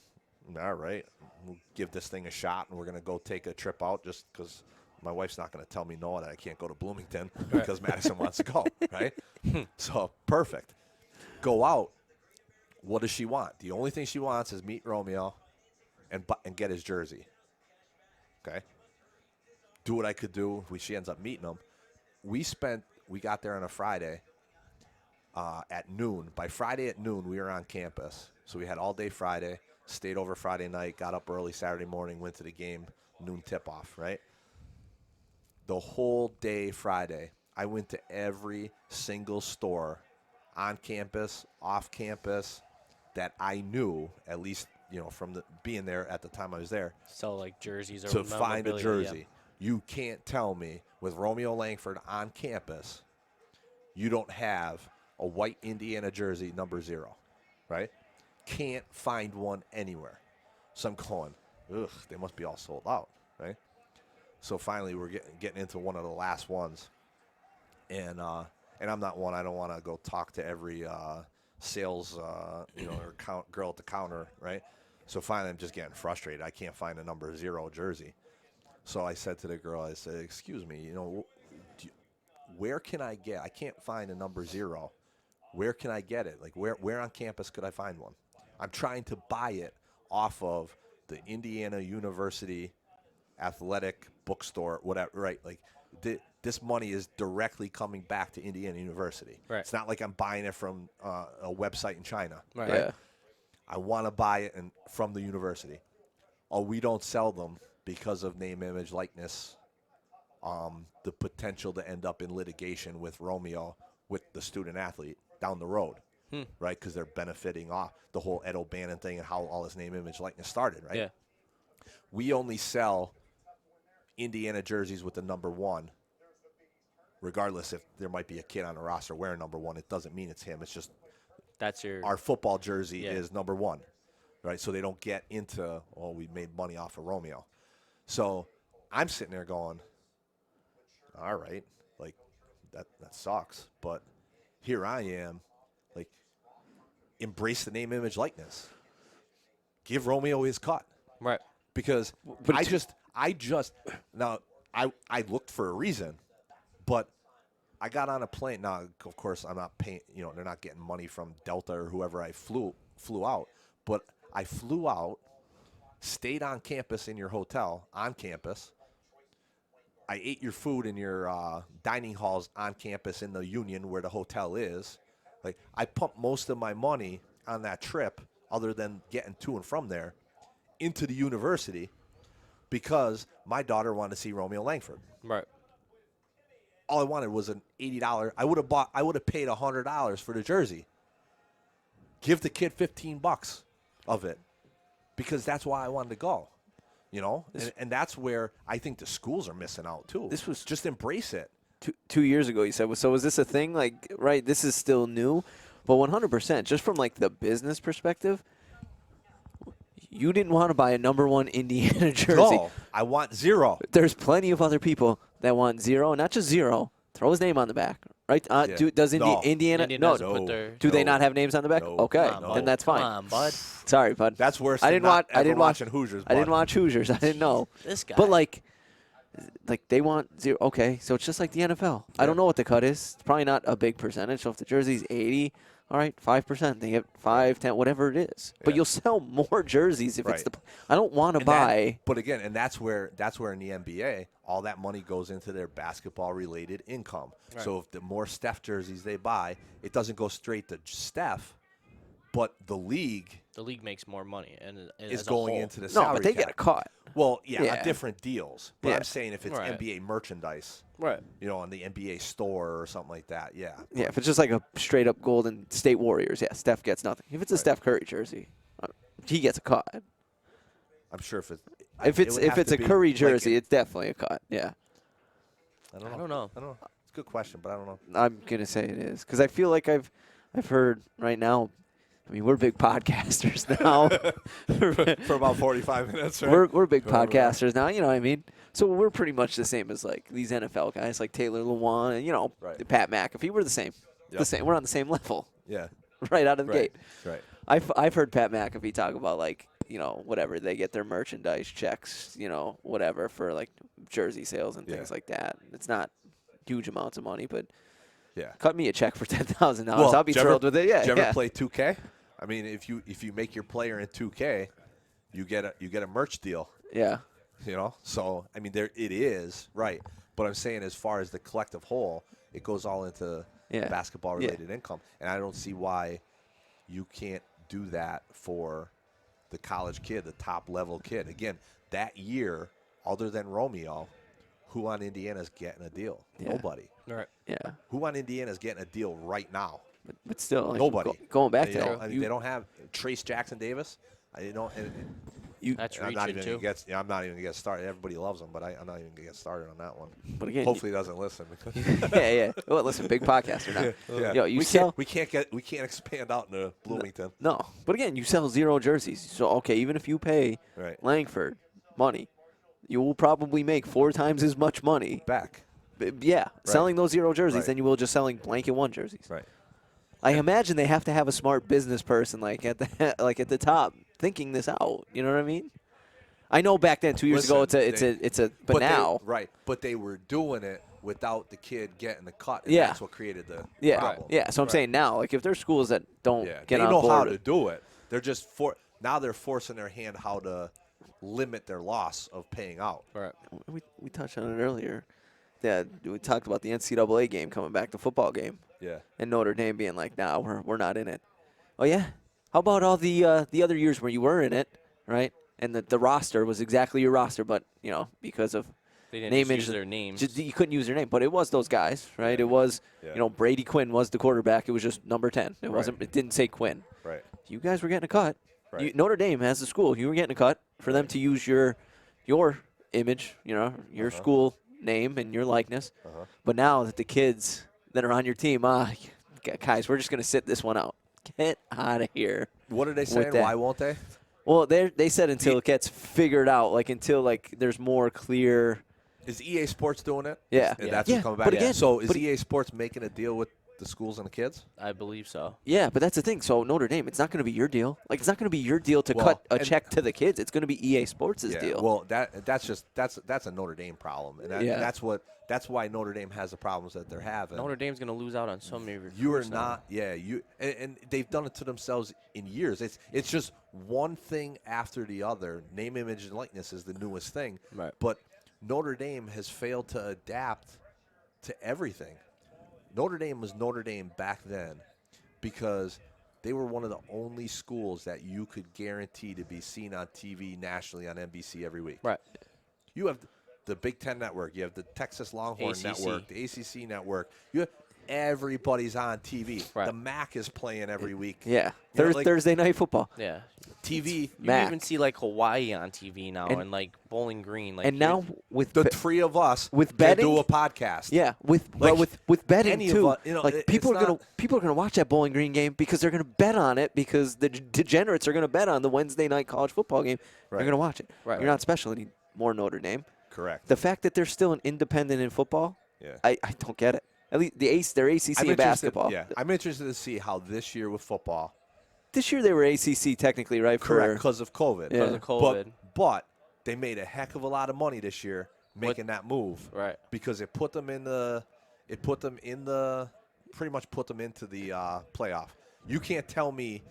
All right, we'll give this thing a shot, and we're going to go take a trip out just because my wife's not going to tell me no that I can't go to Bloomington because Madison wants to go, right? So perfect. Go out. What does she want? The only thing she wants is meet Romeo and get his jersey. Okay? Do what I could do. She ends up meeting him. We got there on a Friday at noon. By Friday at noon, we were on campus. So we had all day Friday, stayed over Friday night, got up early Saturday morning, went to the game, noon tip-off, right? The whole day Friday, I went to every single store on campus, off campus, that I knew, at least, from being there at the time I was there. Sell like jerseys or to find a jersey. Yeah. You can't tell me with Romeo Langford on campus, you don't have a white Indiana jersey number 0, right? Can't find one anywhere. So I'm going, ugh, they must be all sold out, right? So finally we're getting into one of the last ones. And I'm not one, I don't want to go talk to every sales, or girl at the counter, right? So finally I'm just getting frustrated. I can't find a number 0 jersey. So I said to the girl, I said, excuse me, where can I get? I can't find a number 0. Where can I get it? Like where on campus could I find one? I'm trying to buy it off of the Indiana University athletic bookstore, whatever, right? Like, this money is directly coming back to Indiana University. Right. It's not like I'm buying it from a website in China. Right. Yeah. I want to buy it from the university. Oh, we don't sell them because of name, image, likeness, the potential to end up in litigation with Romeo, with the student athlete down the road, right? Because they're benefiting off the whole Ed O'Bannon thing and how all his name, image, likeness started, right? Yeah. We only sell Indiana jerseys with the number 1, regardless if there might be a kid on the roster wearing number 1. It doesn't mean it's him. It's just That's your. our football jersey is number 1, right? So they don't get into, oh, we made money off of Romeo. So I'm sitting there going, all right, like, that sucks. But here I am, like, embrace the name, image, likeness. Give Romeo his cut. Right. Because I just now I looked for a reason, but I got on a plane. Now, of course, I'm not paying. They're not getting money from Delta or whoever I flew out. But I flew out, stayed on campus in your hotel on campus. I ate your food in your dining halls on campus in the Union where the hotel is. Like, I pumped most of my money on that trip, other than getting to and from there, into the university because my daughter wanted to see Romeo Langford. Right. All I wanted was an $80. I would have paid $100 for the jersey. Give the kid $15 of it, because that's why I wanted to go. And that's where I think the schools are missing out too. This was just embrace it. 2 years ago, you said. So was this a thing? Like, right, this is still new, but 100%, just from like the business perspective, you didn't want to buy a number 1 Indiana jersey. No, I want 0. There's plenty of other people that want 0, not just 0. Throw his name on the back, right? Yeah. Does No. Indiana? Indian No. doesn't put their. Do they not have names on the back? No. Okay, Come on, then bud. that's fine. Come on, bud. Sorry, bud. That's worse. I than didn't not watch. I ever didn't watch watching Hoosiers. I didn't bud. watch Hoosiers. I didn't know. This guy. But like they want 0. Okay, so it's just like the NFL. I don't know what the cut is. It's probably not a big percentage. So if the jersey's 80, all right, 5%. They get 5, 10, whatever it is. But Yeah. you'll sell more jerseys if it's Right. the. I don't want to buy. But again, and that's where in the NBA, all that money goes into their basketball-related income. Right. So if the more Steph jerseys they buy, it doesn't go straight to Steph, but the league The league makes more money, and is as a going whole. into the No, salary but they cap. get a cut. Well, yeah, Yeah. on different deals. But Yeah. I'm saying if it's Right. NBA merchandise, Right. on the NBA store or something like that, yeah. Yeah, if it's just like a straight up Golden State Warriors, yeah, Steph gets nothing. If it's a Steph Curry jersey, he gets a cut. I'm sure if it's If it's a Curry jersey, it's definitely a cut. Yeah, I don't know. I don't know. It's a good question, but I don't know. I'm gonna say it is because I feel like I've heard right now. I mean, we're big podcasters now. For about 45 minutes, right? We're big podcasters now. You know what I mean? So we're pretty much the same as like these NFL guys, like Taylor Lewan and Right. Pat McAfee. We're the same. Yep. The same. We're on the same level Yeah. right out of the Right. gate. Right. I've heard Pat McAfee talk about like whatever they get their merchandise checks, whatever for like jersey sales and things Yeah. like that. It's not huge amounts of money, but Yeah. cut me a check for $10,000. I'll be did you thrilled with it. Yeah, Did you ever yeah. play 2K? I mean, if you make your player in 2K, you get a merch deal. Yeah. So I mean, there it is, right? But I'm saying, as far as the collective whole, it goes all into Yeah. basketball-related income, and I don't see why you can't do that for the college kid, the top-level kid. Again, that year, other than Romeo, who on Indiana's getting a deal? Yeah. Nobody. Right. Yeah. Who on Indiana's getting a deal right now? But still, like, Nobody. Going back You to know, that, I mean, they don't have Trace Jackson Davis. And That's I'm not reaching even too. gonna get. I'm not even gonna get started. Everybody loves him, but I'm not even gonna get started on that one. But again, Hopefully, he doesn't listen. yeah. Well, listen, big podcaster now. Yeah. Yo, you sell. We can't expand out into Bloomington. No, but again, you sell 0 jerseys. So okay, even if you pay Right. Langford money, you will probably make 4 times as much money. Back. Yeah, selling those 0 jerseys Right. than you will just selling blanket 1 jerseys. Right. I imagine they have to have a smart business person like at the top thinking this out. You know what I mean? I know back then 2 years ago but now But they were doing it without the kid getting the cut. And Yeah. That's what created the yeah problem. yeah. So I'm saying now, like if there's schools that don't Yeah. get They on know board, how to do it. They're just Now they're forcing their hand how to limit their loss of paying out. Right. We touched on it earlier. Yeah, we talked about the NCAA game coming back, the football game, Yeah. and Notre Dame being like, "Nah, we're not in it." Oh yeah. How about all the other years where you were in it, right? And the roster was exactly your roster, but because of They didn't name just use image, their names. you couldn't use their name, but it was those guys, right? Yeah. It was Yeah. Brady Quinn was the quarterback. It was just number 10. It Right. wasn't. It didn't say Quinn. Right. You guys were getting a cut. Right. Notre Dame as a school, you were getting a cut for them to use your image, your school name and your likeness. But now that the kids that are on your team, guys, we're just going to sit this one out. Get out of here. What are they saying? Why won't they? Well, they said until it gets figured out, until there's more clear. Is EA Sports doing it? Yeah. And that's Yeah, what's coming back. but again- So is but- EA Sports making a deal with the schools and the kids? I believe so. Yeah, but that's the thing. So Notre Dame, it's not going to be your deal. It's not going to be your deal to Well, cut a and- check to the kids. It's going to be EA Sports' deal. Well, that's a Notre Dame problem, and Yeah. that's why Notre Dame has the problems that they're having. Notre Dame's going to lose out on so many recruits. You are now. not, and they've done it to themselves in years. It's just one thing after the other. Name, image, and likeness is the newest thing. Right. But Notre Dame has failed to adapt to everything. Notre Dame was Notre Dame back then because they were one of the only schools that you could guarantee to be seen on TV nationally on NBC every week. Right. You have the Big Ten Network. You have the Texas Longhorn ACC. Network, the ACC Network. Everybody's on TV. Right. The MAC is playing every week. Yeah. You know, like- Thursday night football. Yeah. TV. You Mac. even see Hawaii on TV now And- and Bowling Green. And now with The three of us with can betting? do a podcast. Yeah, with betting any of too. us, People it's are gonna watch that Bowling Green game because they're gonna bet on it because the degenerates are gonna bet on the Wednesday night college football game. Right. They're gonna watch it. Right. You're not special anymore, Notre Dame. Correct. The fact that they're still an independent in football, Yeah. I don't get it. At least they're ACC in basketball. Yeah, I'm interested to see how this year with football. This year they were ACC technically, right? Correct, For, because of COVID. Yeah. Because of COVID. But they made a heck of a lot of money this year making that move. Right. Because it pretty much put them into the playoff. You can't tell me.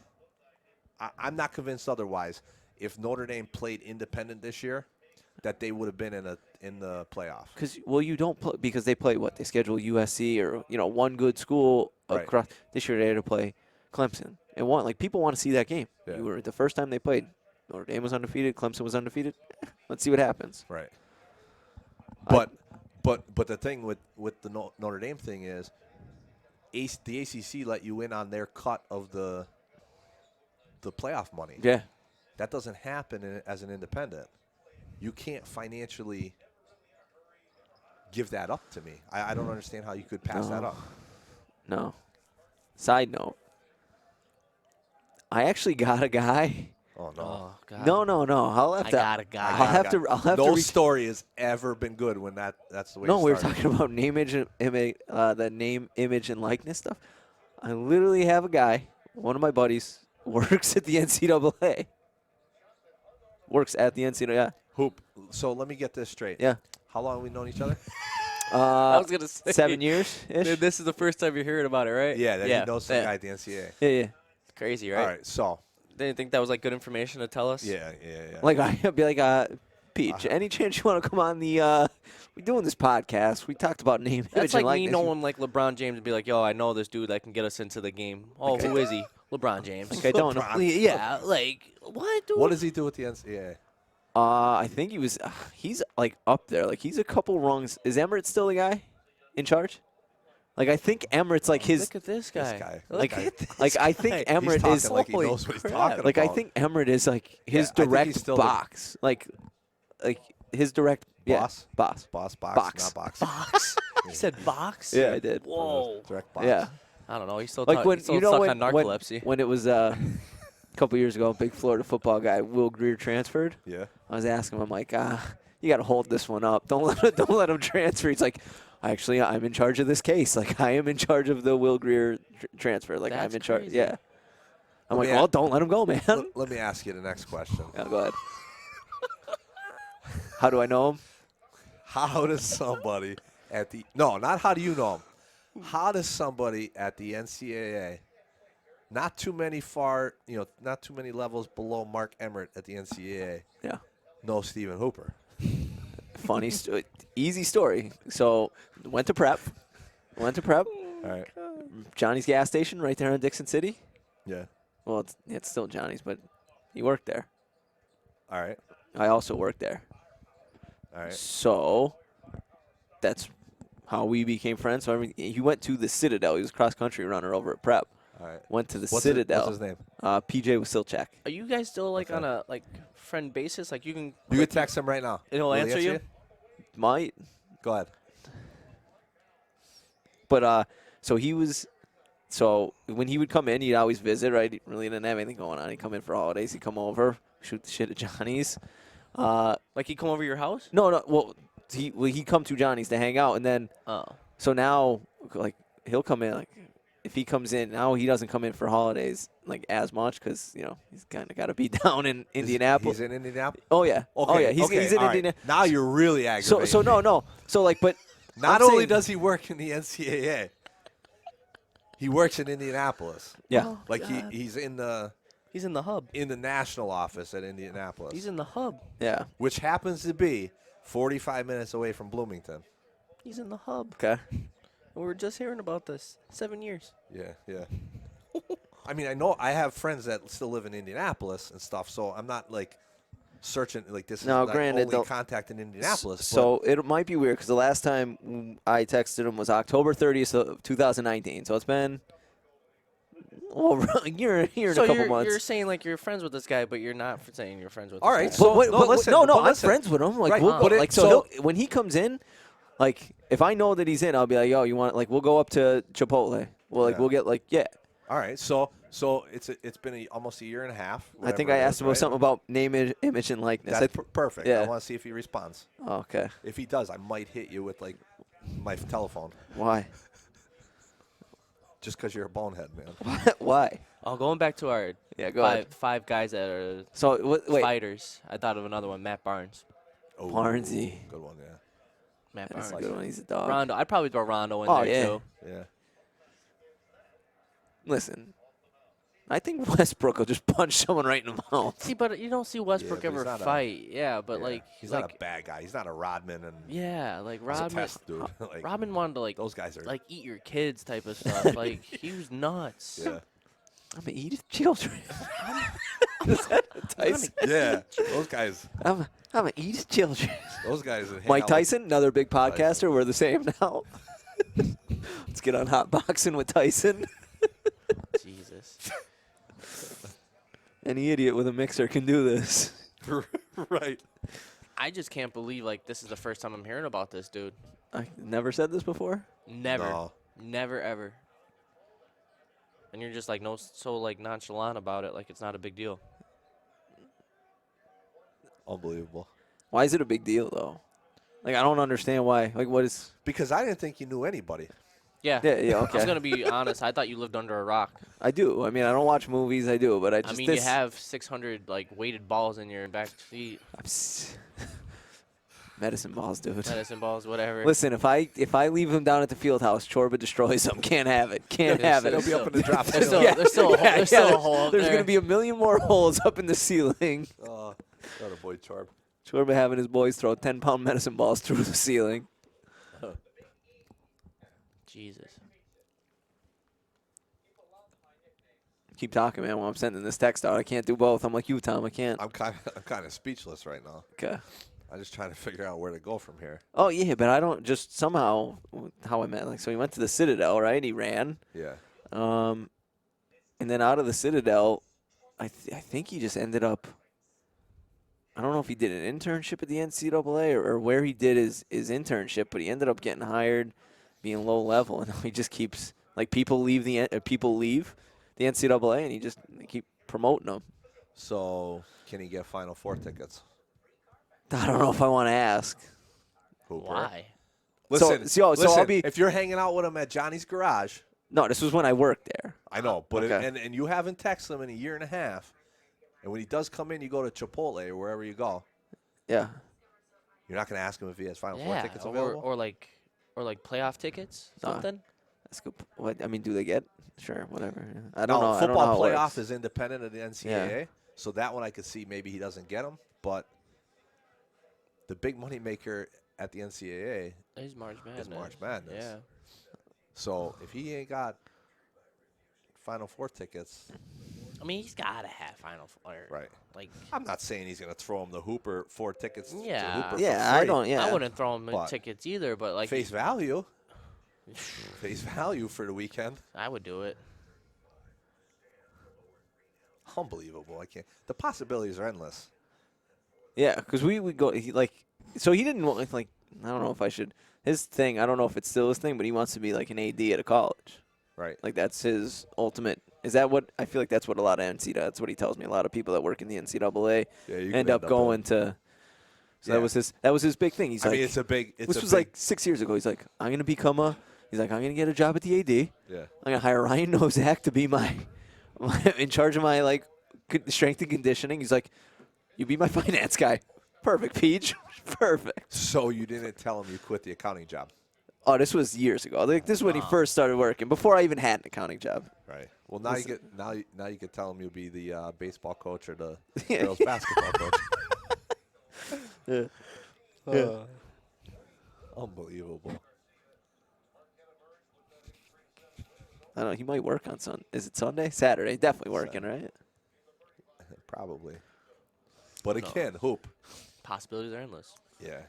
I'm not convinced otherwise. If Notre Dame played independent this year, that they would have been in the playoff. You don't play because they play what? They schedule USC or one good school Right. across. This year they had to play Clemson and people want to see that game. Yeah. You were the first time they played. Notre Dame was undefeated. Clemson was undefeated. Let's see what happens. Right. But the thing with the Notre Dame thing is, the ACC let you in on their cut of the playoff money. Yeah. That doesn't happen as an independent. You can't financially give that up to me. I don't understand how you could pass that up. No. Side note. I actually got a guy. Oh no. Oh, God. No. I'll have I to. got a guy. I'll have to. No reach. story has ever been good when that's the way. No, it we were started. talking about the name, image, and likeness stuff. I literally have a guy. One of my buddies works at the NCAA. Works at the NCAA. Hoop. So let me get this straight. Yeah. How long have we known each other? I was going to say. 7 years ish. Dude, this is the first time you're hearing about it, right? Yeah. That he knows some yeah. guy at the NCAA. Yeah. Crazy, right? All right. So. Didn't think that was good information to tell us? Yeah. Like I'd be like, Peach, any chance you want to come on the? We doing this podcast. We talked about name, That's image, like and me likeness. knowing LeBron James and be like, yo, I know this dude that can get us into the game. Oh, who is he? LeBron James. Like I don't know. LeBron. Yeah, what, dude? What does he do with the NCAA? I think he was. He's up there. He's a couple rungs. Is Emirates still the guy in charge? I think Emirates his. Look at this guy. This guy. Look Guy. at this I think guy. He's Emirates talking is. like he Holy knows what he's crap. talking about. I think Emirates is his I think he's direct still the- box. His direct Boss? boss. Boss, box, Box. not box. Box? You said box? Yeah, I did. Whoa. Direct box. Yeah. I don't know. He's still, When he's still you know stuck when on narcolepsy. when it was a couple years ago, big Florida football guy Will Greer transferred. Yeah. I was asking him, I'm like, you got to hold this one up. Don't let him transfer. He's like, actually, I'm in charge of this case. I am in charge of the Will Greer transfer. I'm That's in charge. crazy. Yeah. I'm Let like, me well, don't let him go, man. Let me ask you the next question. Yeah, go ahead. How do I know him? How does somebody not how do you know him? How does somebody at the NCAA not too many levels below Mark Emmert at the NCAA. Yeah. No Stephen Hooper. Funny, easy story. So went to prep. All right. Johnny's gas station right there in Dixon City. Yeah. Well, it's still Johnny's, but he worked there. All right. I also worked there. All right. So that's how we became friends. So I mean, he went to the Citadel. He was a cross-country runner over at prep. All right. Went to the What's Citadel. his name? PJ Wasilchak. Are you guys still like Okay. on a like friend basis? Like you can. You like, could text him right now. And he'll Will he answer you? Might. Go ahead. But so he was. So when he would come in, he'd always visit, right? He really didn't have anything going on. He'd come in for holidays. He'd come over, shoot the shit at Johnny's. Like he come over your house? No. Well, he'd come to Johnny's to hang out, and then Oh. so now like he'll come in like if he comes in now he doesn't come in for holidays like as much because he's kind of got to be down in Indianapolis. He's in Indianapolis. Oh yeah. Okay. Oh yeah. He's in all right. Indianapolis. Now you're really aggravating. So no. So like, but Not I'm only saying- does he work in the NCAA, he works in Indianapolis. Yeah. Oh, Like God. he's in the hub. national office at Indianapolis, He's in the hub. Yeah. which happens to be 45 minutes away from Bloomington. He's in the hub. Okay. We were just hearing about this. 7 years. Yeah. I mean, I know I have friends that still live in Indianapolis and stuff, so I'm not like searching like this. No, is like granted, only though- contact in Indianapolis. So it might be weird because the last time I texted him was October 30th of 2019. So it's been over a year and a couple months. You're saying like you're friends with this guy, but you're not saying you're friends with All this right, guy. so- But no, I'm listen. friends with him. Like, Right, we'll but go, it- like so- when he comes in, like if I know that he's in, I'll be like, yo, you want like we'll go up to Chipotle. Well, like Yeah. we'll get like all right, so it's been almost a year and a half. I think whatever I it asked is, him about right? something about name, image, and likeness. That's perfect. yeah. I want to see if he responds. Oh, okay. If he does, I might hit you with like my telephone Why? just because you're a bonehead, man. Why? Oh, going back to our Yeah, go ahead. five guys that are So wait, fighters. I thought of another one, Matt Barnes. Oh, Barnesy. good one, yeah. Matt That's a Barnes. good one. He's a dog. Rondo. I'd probably throw Rondo in Oh, there yeah. too. Yeah. Listen, I think Westbrook will just punch someone right in the mouth. See, but you don't see Westbrook but he's ever not a- fight. Yeah, but Yeah. like he's like, not a bad guy. He's not a Rodman and yeah, like he's a Rodman. test dude. Like Rodman wanted to like those guys are. like eat your kids type of stuff. Like he was nuts. yeah. I'm gonna eat his children. Is that Tyson? Yeah. Those guys. I'm gonna eat his children. Those guys. that hang Mike out with- Tyson, another big podcaster. Tyson. We're the same now. Let's get on hot boxing with Tyson. Jesus. Any idiot with a mixer can do this. right. I just can't believe like this is the first time I'm hearing about this dude. I never said this before. Never. No. Never ever. And you're just like so like nonchalant about it, like it's not a big deal. Unbelievable. Why is it a big deal though? Like I don't understand why. Like what is? Because I didn't think you knew anybody. Yeah. Yeah, I was okay. gonna be honest. I thought you lived under a rock. I do. I mean, I don't watch movies. I do, but I just. I mean, this, you have 600 like weighted balls in your back seat, medicine balls, dude. medicine balls, whatever. Listen, if I leave them down at the field house, Chorba destroys them. Can't have it. Can't Yeah, have it. They'll be up in the drop. There's ceiling. still, there's still, a hole, there's still a hole up There's there. going to be a million more holes up in the ceiling. Oh, got a boy Charb. Chorba having his boys throw 10-pound medicine balls through the ceiling. Jesus. Keep talking, man, while I'm sending this text out. I can't do both. I'm like you, Tom. I can't. I'm kind of speechless right now. Okay. I'm just trying to figure out where to go from here. Oh, yeah, but I don't just somehow how I met. Like, so he went to the Citadel, right? He ran. Yeah. And then out of the Citadel, I think he just ended up. I don't know if he did an internship at the NCAA or where he did his internship, but he ended up getting hired, being low level, and he just keeps like people leave the NCAA, and they keep promoting them. So can he get Final Four tickets? I don't know if I want to ask. Hooper? Why? Listen, so I'll listen, be- if you're hanging out with him at Johnny's garage, No, this was when I worked there. I know, but Okay. and you haven't texted him in a year and a half, and when he does come in, you go to Chipotle or wherever you go. Yeah. You're not going to ask him if he has Final Four Yeah, tickets available. or like playoff tickets, Nah. something. That's good. What I mean, do they get? Sure, whatever. I No, don't know. I don't know football how it playoff works. is independent of the NCAA, so that one I could see maybe he doesn't get them. But the big money maker at the NCAA He's March Madness. is March Madness. Yeah. So if he ain't got Final Four tickets, I mean, he's got to have Final Four. right? Like, I'm not saying he's going to throw him the Hooper 4 tickets to Yeah. Hooper Yeah, for I free. don't. Yeah, I wouldn't throw him But tickets either, but like, Face value. Face value for the weekend. I would do it. Unbelievable. I can't. The possibilities are endless. Yeah, because we would go so he didn't want like I don't know if I should his thing. I don't know if it's still his thing, but he wants to be like an AD at a college. Right. Like that's his ultimate. Is that what I feel like? That's what a lot of NCAA. That's what he tells me. A lot of people that work in the NCAA Yeah, you end up going to. So Yeah. that was his big thing. He's I like, mean, it's a big. this was like 6 years ago. He's like, I'm gonna become a. He's like, I'm gonna get a job at the AD. Yeah. I'm gonna hire Ryan Nozak to be my in charge of my like strength and conditioning. He's like, you be my finance guy. Perfect, Peach. Perfect. So you didn't tell him you quit the accounting job, Oh, this was years ago. Like this is when he first started working. Before I even had an accounting job. right? Well, now Listen. you get now you can tell him you'll be the baseball coach or the Yeah. girls basketball coach. Yeah. Unbelievable. I don't know. He might work on Sunday. Is it Sunday? Saturday. Definitely working, right? Probably. But again, hoop. Possibilities are endless. Yeah.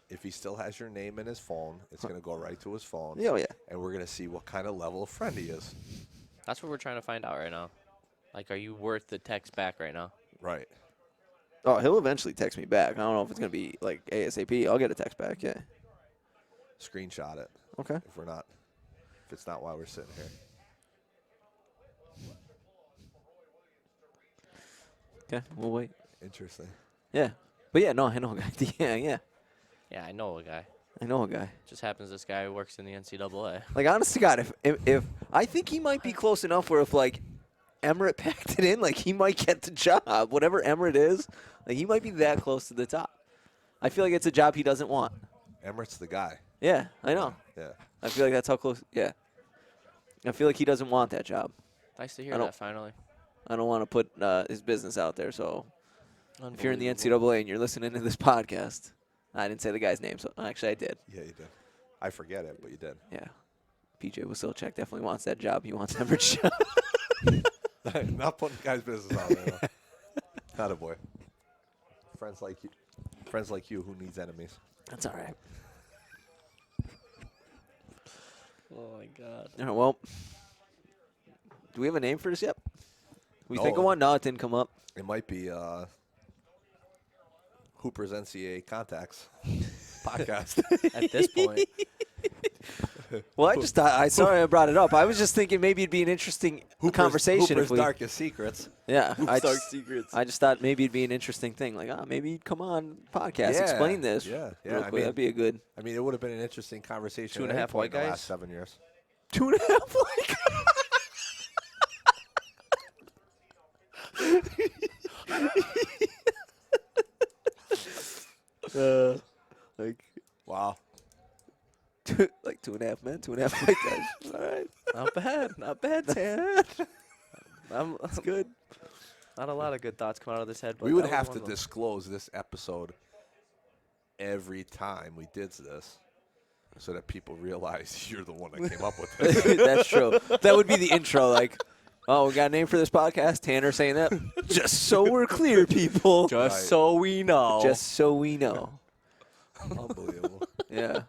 If he still has your name in his phone, it's going to go right to his phone. Yeah, oh, yeah. And we're going to see what kind of level of friend he is. That's what we're trying to find out right now. Like, are you worth the text back right now? Right. Oh, he'll eventually text me back. I don't know if it's gonna be like ASAP. I'll get a text back. Yeah. Screenshot it Okay. if it's not while we're sitting here. Okay. We'll wait. Interesting. Yeah. But yeah, no, I know a guy. Yeah, yeah. Yeah, I know a guy. I know a guy. Just happens this guy works in the NCAA. Like, honest to God, if I think he might be close enough where if like Emirates packed it in, like he might get the job. Whatever Emirates is, like he might be that close to the top. I feel like it's a job he doesn't want. Emirates the guy. Yeah, I know. Yeah. I feel like that's how close. Yeah. I feel like he doesn't want that job. Nice to hear I don't- that finally. I don't want to put his business out there. So if you're in the Unbelievable. NCAA and you're listening to this podcast, I didn't say the guy's name, so actually I did. Yeah, you did. I forget it, but you did. Yeah. PJ Wasilchek definitely wants that job. He wants Emirates job. Not putting guys' business out there. Not a boy. Friends like you who needs enemies. That's all right. Oh, my God. All right, well, do we have a name for this yet? We No. think of one? No, it didn't come up. It might be Hooper's NCAA Contacts podcast. At this point, Well, I just thought, sorry I brought it up. I was just thinking maybe it'd be an interesting conversation Hooper's if we. Darkest Secrets. Yeah, I Dark just, Secrets. I just thought maybe it'd be an interesting thing. Like, maybe he'd come on podcast, Yeah, explain this. yeah, yeah, real I quick. mean- That'd be a good I mean, it would have been an interesting conversation. 2.5 at any point white in the guys? last 7 years. 2.5 like. Like Wow. like 2.5 men, 2.5 white guys. All right, not bad, Tan. that's good. Not a lot of good thoughts come out of this head. But We would that was have one to of them. disclose this episode every time we did this so that people realize you're the one that came up with it. That's true. That would be the intro. Like, oh, we got a name for this podcast. Tanner saying that. Just so we're clear, people. Just Right. so we know. Just so we know. Unbelievable. Yeah.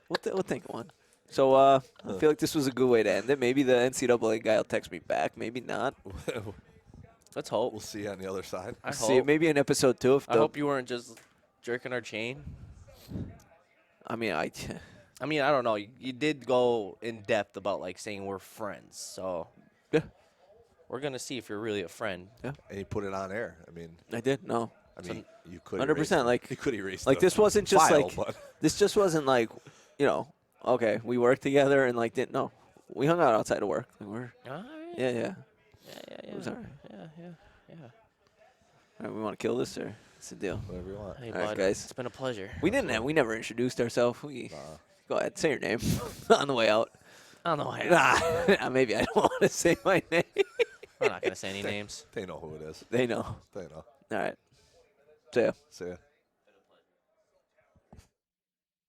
We'll think of one. So I feel like this was a good way to end it. Maybe the NCAA guy will text me back. Maybe not. Let's hope. We'll see you on the other side. I See, hope. maybe in episode 2. If I hope you weren't just jerking our chain. I mean, I mean, I don't know. You did go in depth about like saying we're friends, so Yeah. we're gonna see if you're really a friend. And you put it on air. I mean, I did. No. you could 100%, like- you could erase Like the this wasn't just file, like but this just wasn't like, you know, okay, we worked together and like didn't no. We hung out outside of work. Like we're All right. yeah. Yeah. It was all right. Yeah. All right, we want to kill this or what's the deal? whatever you want. Hey, All right, bud. guys. It's been a pleasure. We never introduced ourselves. We Go ahead, say your name on the way out. I don't know. Nah, maybe I don't want to say my name. I'm not gonna say any names. They know who it is. They know. They know. All right. See ya. See ya.